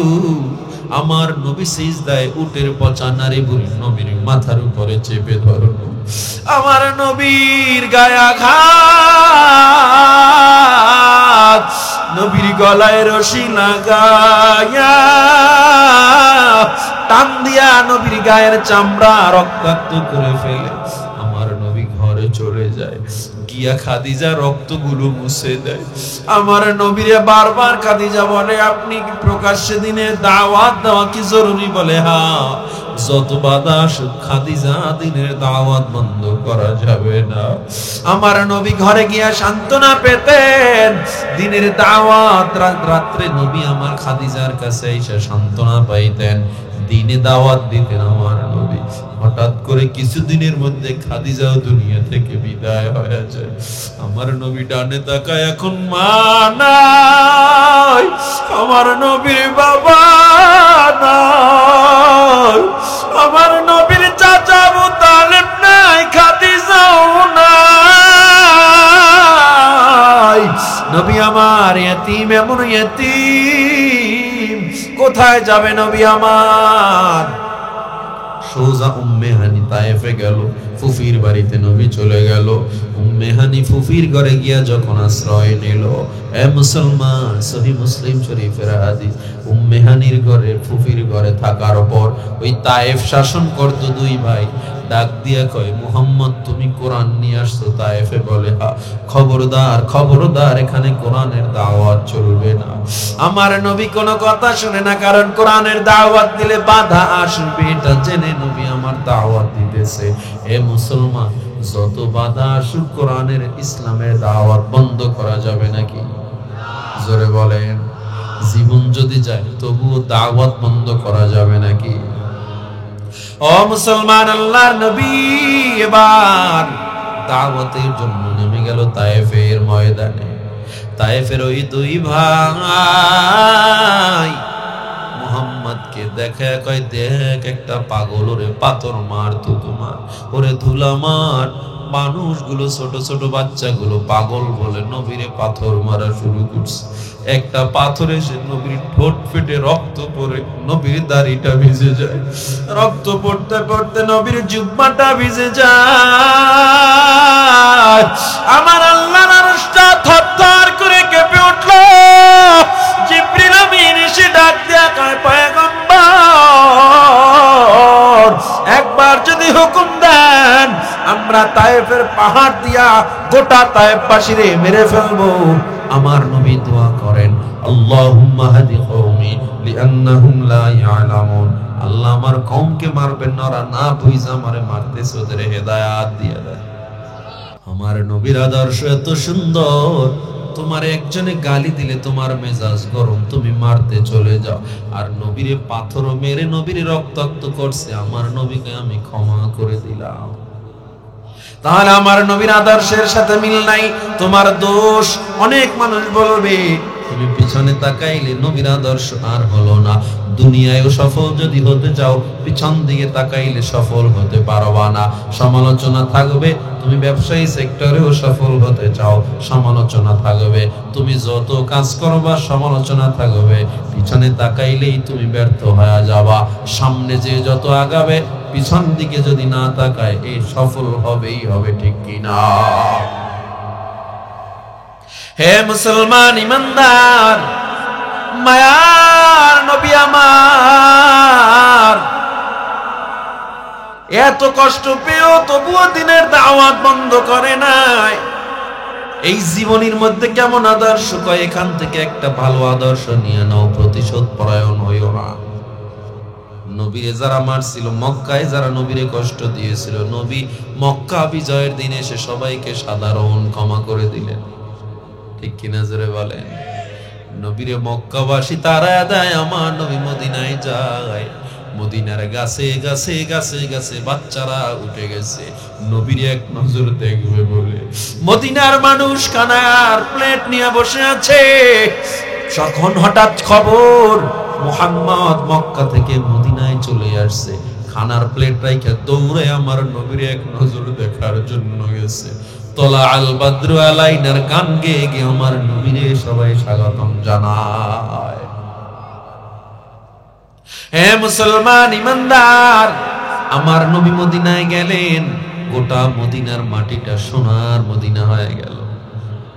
[SPEAKER 3] আমার নবী সিজদায় উটের পচা নারী বুড়ি নবীর মাথার উপরে চেপে ধরল। আমার নবীর গায়ে আঘাত, নবীর গলায় রশি লাগায়া টান দিয়া নবীর গায়ের চামড়া রক্তাক্ত করে ফেলে আমার নবী ঘরে চলে যায়। গিয়া খাদিজা রক্তগুলো মুছে দেয়। আমার নবীরে বারবার খাদিজা বলে, আপনি কি প্রকাশ্যে দিনে দাওয়াত দেওয়া কি জরুরি? বলে হ্যাঁ। যত বাধা আসুক খাদিজা, দিনের দাওয়াত বন্ধ করা যাবে না। আমার নবী ঘরে গিয়া সান্ত্বনা পেতেন। দিনের দাওয়াত রাত্রে নবী আমার খাদিজার কাছে এসে সান্ত্বনা পাইতেন, দিনে দাওয়াত দিতেন আমার নবী। হঠাৎ করে কিছুদিনের মধ্যে খাদিজাও দুনিয়া থেকে বিদায় হয়ে যায়। আমার নবী ডানে তাকায়, এখন মা নাই, আমার নবীর বাবা নাই, আমার নবীর চাচা আবু তালেব নাই, খাদিজাও নাই। নবী আমার ইয়তীম, এমন ইয়তীম, কোথায় যাবে নবী আমার? সোজা উম্মে হানি তায়েফে গেল, ফুফির বাড়িতে নবী চলে গেল। উম্মে হানি ফুফির ঘরে গিয়া যখন আশ্রয় নিল, এ মুসলমান, সহিহ মুসলিম শরীফের হাদিস, উম্মে হানির ঘরে ফুফির ঘরে থাকার পর ওই তায়েফ শাসন করত দুই ভাই, ডাক দিয়া কয়, মুহাম্মদ তুমি কোরআন নিয়ে আসছো তায়েফে? বলে হ্যাঁ। খবরদার, খবরদার, এখানে কোরআনের দাওয়াত চলবে না। আমার নবী কোনো কথা শুনে না, কারণ কোরআনের দাওয়াত দিলে বাধা আসবে, এটা জেনে নবী আমার দাওয়াত দিতেছে। এ মুসলমান, যত বাধা আসুক কোরআনের ইসলামের দাওয়াত বন্ধ করা যাবে নাকি? জোরে বলেন। জীবন যদি যায় তবুও দাওয়াত বন্ধ করা যাবে নাকি? ও মুসলমান, আল্লাহর নবী এবার দাওয়াতের জন্য নেমে গেল তায়েফের ময়দানে। তায়েফের ওই দুই ভাই মুহাম্মদকে দেখে কয়, দেখ একটা পাগল, ওরে পাথর মার, তো তোমার ওরে ধুলা মার। মানুষগুলো, ছোট ছোট বাচ্চাগুলো পাগল বলে নবীরে পাথর মারা শুরু করছে। একটা পাথর এসে নবীর ঠোঁট ফেটে রক্ত পড়ে নবীর দাড়িটা ভিজে যায়। রক্ত পড়তে পড়তে নবীর জুব্বাটা ভিজে যায়। আমার আল্লাহর আরশটা থরথর করে কেঁপে উঠল। জিবরিল আমিন এসে ডাক দেয়া কয়, পয়গম্বর, একবার যদি হুকুম দেন আমরা তায়েফের পাহাড় দিয়া গোটা তায়েফবাসীরে মেরে ফেলবো। আমার নবী দোয়া করেন, আল্লাহুম্মা হাদি কওমি লিআন্নাহুম লা ইয়ালামুন। আল্লাহ আমার কওমকে মারবেন না, ওরা না বুঝা আমারে মারতেছে, ওদের হেদায়েত দিয়ে দেয়। আমার নবীর আদর্শ এত সুন্দর, তোমার একজনে গালি দিলে তোমার মেজাজ গরম, তুমি মারতে চলে যাও। আর নবীরে পাথর মেরে নবীরে রক্তাক্ত করছে, আমার নবীকে আমি ক্ষমা করে দিলাম। তাহলে আমার নবীর আদর্শের সাথে মিল নাই, তোমার দোষ। অনেক মানুষ বলবে তুমি পিছনে তাকাইলে নবীর আদর্শ আর হলো না। দুনিয়ায়ও সফল যদি হতে চাও, পিছন দিকে তাকাইলে সফল হতে পারবা না, সমালোচনা থাকবে। তুমি ব্যবসায়ী সেক্টরেও সফল হতে চাও, সমালোচনা থাকবে। তুমি যত কাজ করবা, সমালোচনা থাকবে। পিছনে তাকাইলেই তুমি ব্যর্থ হয়ে যাবা। সামনে যে যত আগাবে, পিছন দিকে যদি না তাকায়, এই সফল হবেই হবে, ঠিক কিনা? হে মুসলমান ইমানদার, মায়ার নবী আমার এত কষ্ট পেয়েও তবুও দিনের দাওয়াত বন্ধ করে নাই। এই জীবনের মধ্যে কেমন আদর্শ কয়, এখান থেকে একটা ভালো আদর্শ নিয়ে নাও, প্রতিশোধ পরায়ণ হইও না। নবীরে যারা মারছিল, মক্কায় যারা নবীরে কষ্ট দিয়েছিল, নবী মক্কা বিজয়ের দিন এসে সবাইকে সাধারণ ক্ষমা করে দিলেন, ঠিক কিনা জোরে বলেন? নবীরে মক্কাবাসী তারা দেয়, আমার নবী মদিনায় যায়। মদিনার গাছে গাছে গাছে গাছে বাচ্চারা উঠে গেছে, নবীর এক নজর দেখবে বলে। মদিনার মানুষ খানার প্লেট নিয়ে বসে আছে, তখন হঠাৎ খবর মুহাম্মদ মক্কা থেকে মদিনায় চলে আসছে। খানার প্লেট রাইখা দৌড়ে আমার নবীর এক নজর দেখার জন্য গেছে। তোলা আল বাদ্রু আলাইনার গান গেয়ে গিয়ে আমার নবীরে সবাই স্বাগতম জানায়। হে মুসলমান ইমানদার, আমার নবী মদিনায় গেলেন, গোটা মদিনার মাটিটা সোনার মদিনা হয়ে গেল।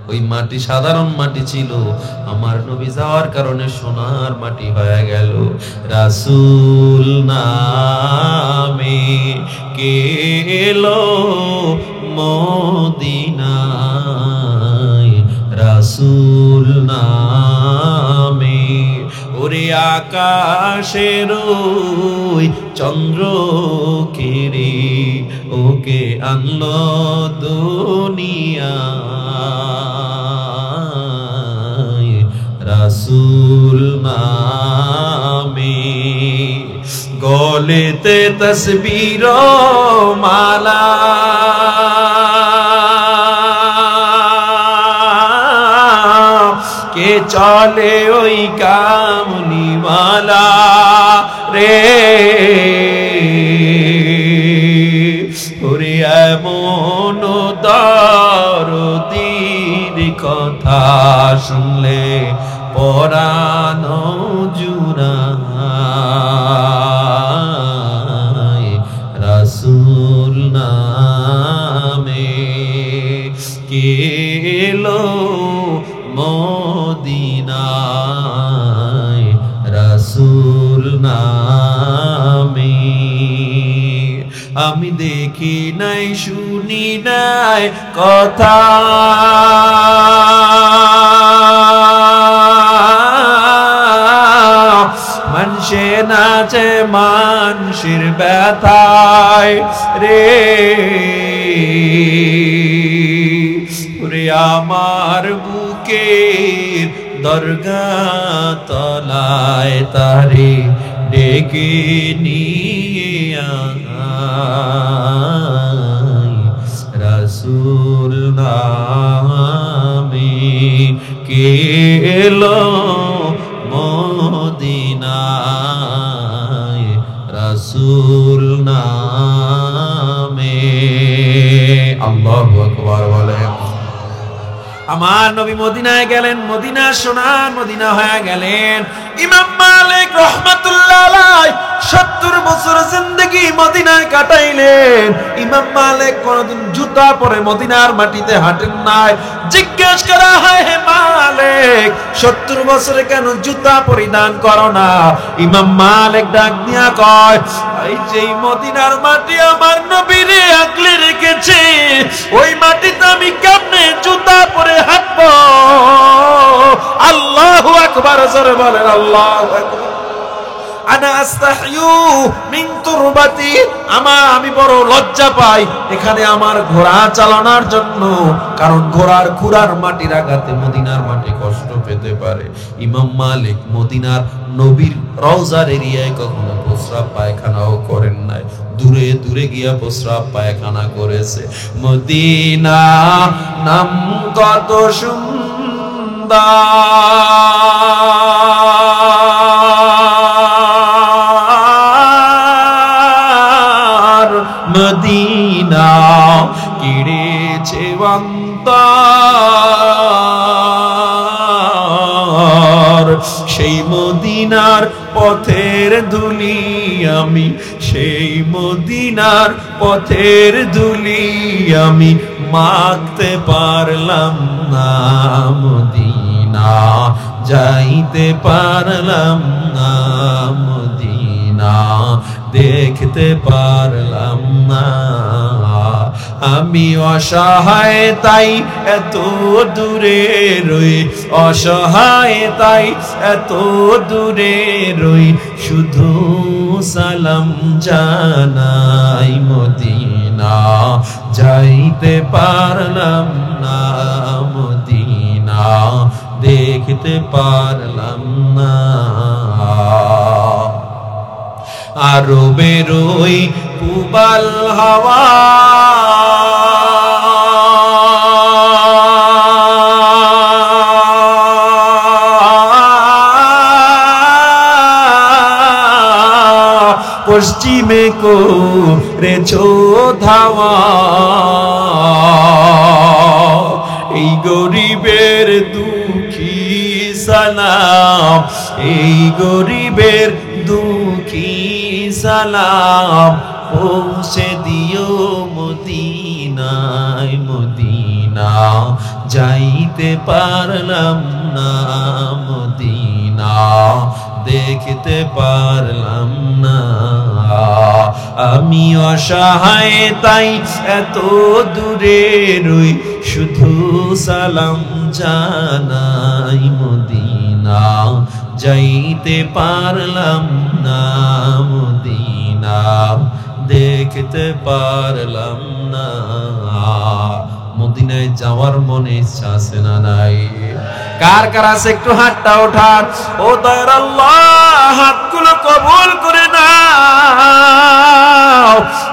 [SPEAKER 3] ওই মাটি সাধারণ মাটি ছিল, আমার নবী যাওয়ার কারণে সোনার মাটি হয়ে গেল। রাসূল নামে কে এলো মদিনায়, রাসূল নামে ওরে আকাশের ওই চন্দ্র কেরে ওকে আনলো দুনিয়ায়, রাসূল নামে গলেতে তসবির মালা, কে চলে ওই কামলিওয়ালা রে, ওরে এমন দরদীর কথা শুনলে পরাণ জুড়ায়, রাসূল নামে কে এলো মদিনায়, রাসূল নামে। আমি দেখি নাই শুনি নাই কথা, মানুষে নাচে মানুষের ব্যথায় রে, আমার বুকের দরগা তলায় তারে ডেকে নিয়ে আয়, রাসূল নামে কে এলো মদিনায়, রাসূল নামে। আল্লাহু আকবার বলেন। আমার নবী মদিনায় গেলেন, মদিনা সোনার মদিনা হয়ে গেলেন। ইমাম মালিক রাহমাতুল্লাহ আলাইহি 70 বছর জিন্দেগি মদিনায় কাটাইলেন। ইমাম মালিক কোনদিন জুতা পরে মদিনার মাটিতে হাঁটেন নাই। জিজ্ঞেস করা হয়, হে মালিক 70 বছরে কেন জুতা পরিধান করো না? ইমাম মালিক ডাক দিয়া কয়, এই যে মদিনার মাটি আমার নবীরে আগলে রেখেছে, ওই মাটিতে আমি কেমনে জুতা পরে হাঁটবো? আল্লাহু আকবার, জোরে বলেন আল্লাহু আকবার। আনা আস্তাহইউ মিন তুরবাতি, আমি বড় লজ্জা পাই এখানে আমার ঘোড়া চালানোর জন্য, কারণ ঘোড়ার খুরার মাটির আঘাতে মদিনার মাটি কষ্ট পেতে পারে। ইমাম মালিক মদিনার নবীর রওজার এরিয়ায় কখনো প্রস্রাব পায়খানাও করেন নাই, দূরে দূরে গিয়া প্রস্রাব পায়খানা করেছে। মদিনা নাম কত সুন্দর, বান্দার মদিনা কিড়েছে অন্তর, সেই মদিনার পথের ধুলি আমি, সেই মদিনার পথের ধুলি আমি মাখতে পারলাম না, মদিনা যাইতে পারলাম না, মদিনা দেখতে পারলাম না। আমি অসহায় তাই এত দূরে রই, অসহায় তাই এত দূরে রই, শুধু সালাম জানাই, মদিনা যাইতে পারলাম না, মদিনা দেখতে পারলাম না। আরো বেরোই পুবাল হাওয়া, পশ্চিমে করেছো ধাওয়া, এই গরিবের দুঃখী সালাম, এই গরিবের দুঃখী সালাম পৌঁছে দিও মদিনায়, মদিনা যাইতে পারলাম না, মদিনা দেখতে পারলাম না। আমি অসহায় তাই এত দূরে রই, শুধু সালাম জানাই, মদিনা যাইতে পারলাম না, মদিনা দেখতে পারলাম না। মদিনায় যাওয়ার মনে ইচ্ছা আছে না নাই? কার কার আছে একটু হাতটা ওঠান। ও দয়ার আল্লাহ, হাতগুলো কবুল করে নাও।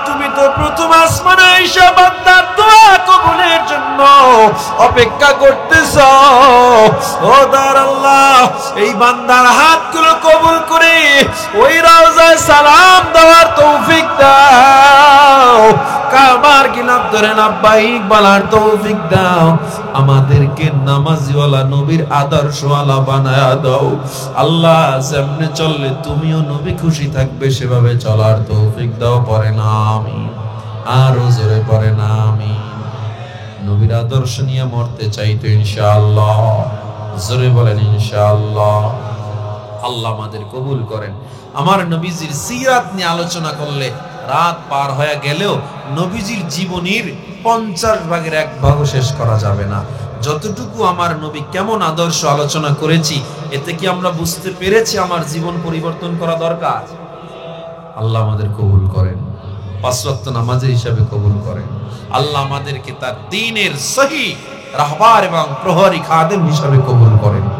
[SPEAKER 3] তুমি তো প্রথম আসমানে এসে বান্দার দোয়া কবুলের জন্য অপেক্ষা করতেছ। ও দয়ার আল্লাহ, এই বান্দার হাতগুলো কবুল করে ওই রওজায় সালাম দেওয়ার তৌফিক দাও। কাবার গিলাফ ধরে লাব্বাইক বলার তৌফিক দাও। আমাদেরকে নামাজিওয়ালা নবীর আদর্শওয়ালা বানায়া দাও আল্লাহ। যেমনে চললে তুমিও নবী খুশি থাকবে সেভাবে চলার তৌফিক দাও। পড়ে না আমিন, আরো জোরে পড়ে না আমিন। নবীর আদর্শ নিয়ে মরতে চাইতো ইনশাআল্লাহ। জোরে বলেন ইনশাআল্লাহ। আল্লাহ আমাদের কবুল করেন। আমার নবীজির সিরাত নিয়ে আলোচনা করলে রাত পার হয়ে গেলেও নবীজির জীবনীর 50 ভাগের 1 ভাগও শেষ করা যাবে না। যতটুকু আমার নবী কেমন আদর্শ আলোচনা করেছি, এতে কি আমরা বুঝতে পেরেছি আমার জীবন পরিবর্তন করা দরকার? আল্লাহ আমাদের কবুল করেন, 5 ওয়াক্ত নামাজের হিসাবে কবুল করেন। আল্লাহ আমাদেরকে তার দ্বীনের সহি রাহবার এবং প্রহরী খাদেম হিসাবে কবুল করেন।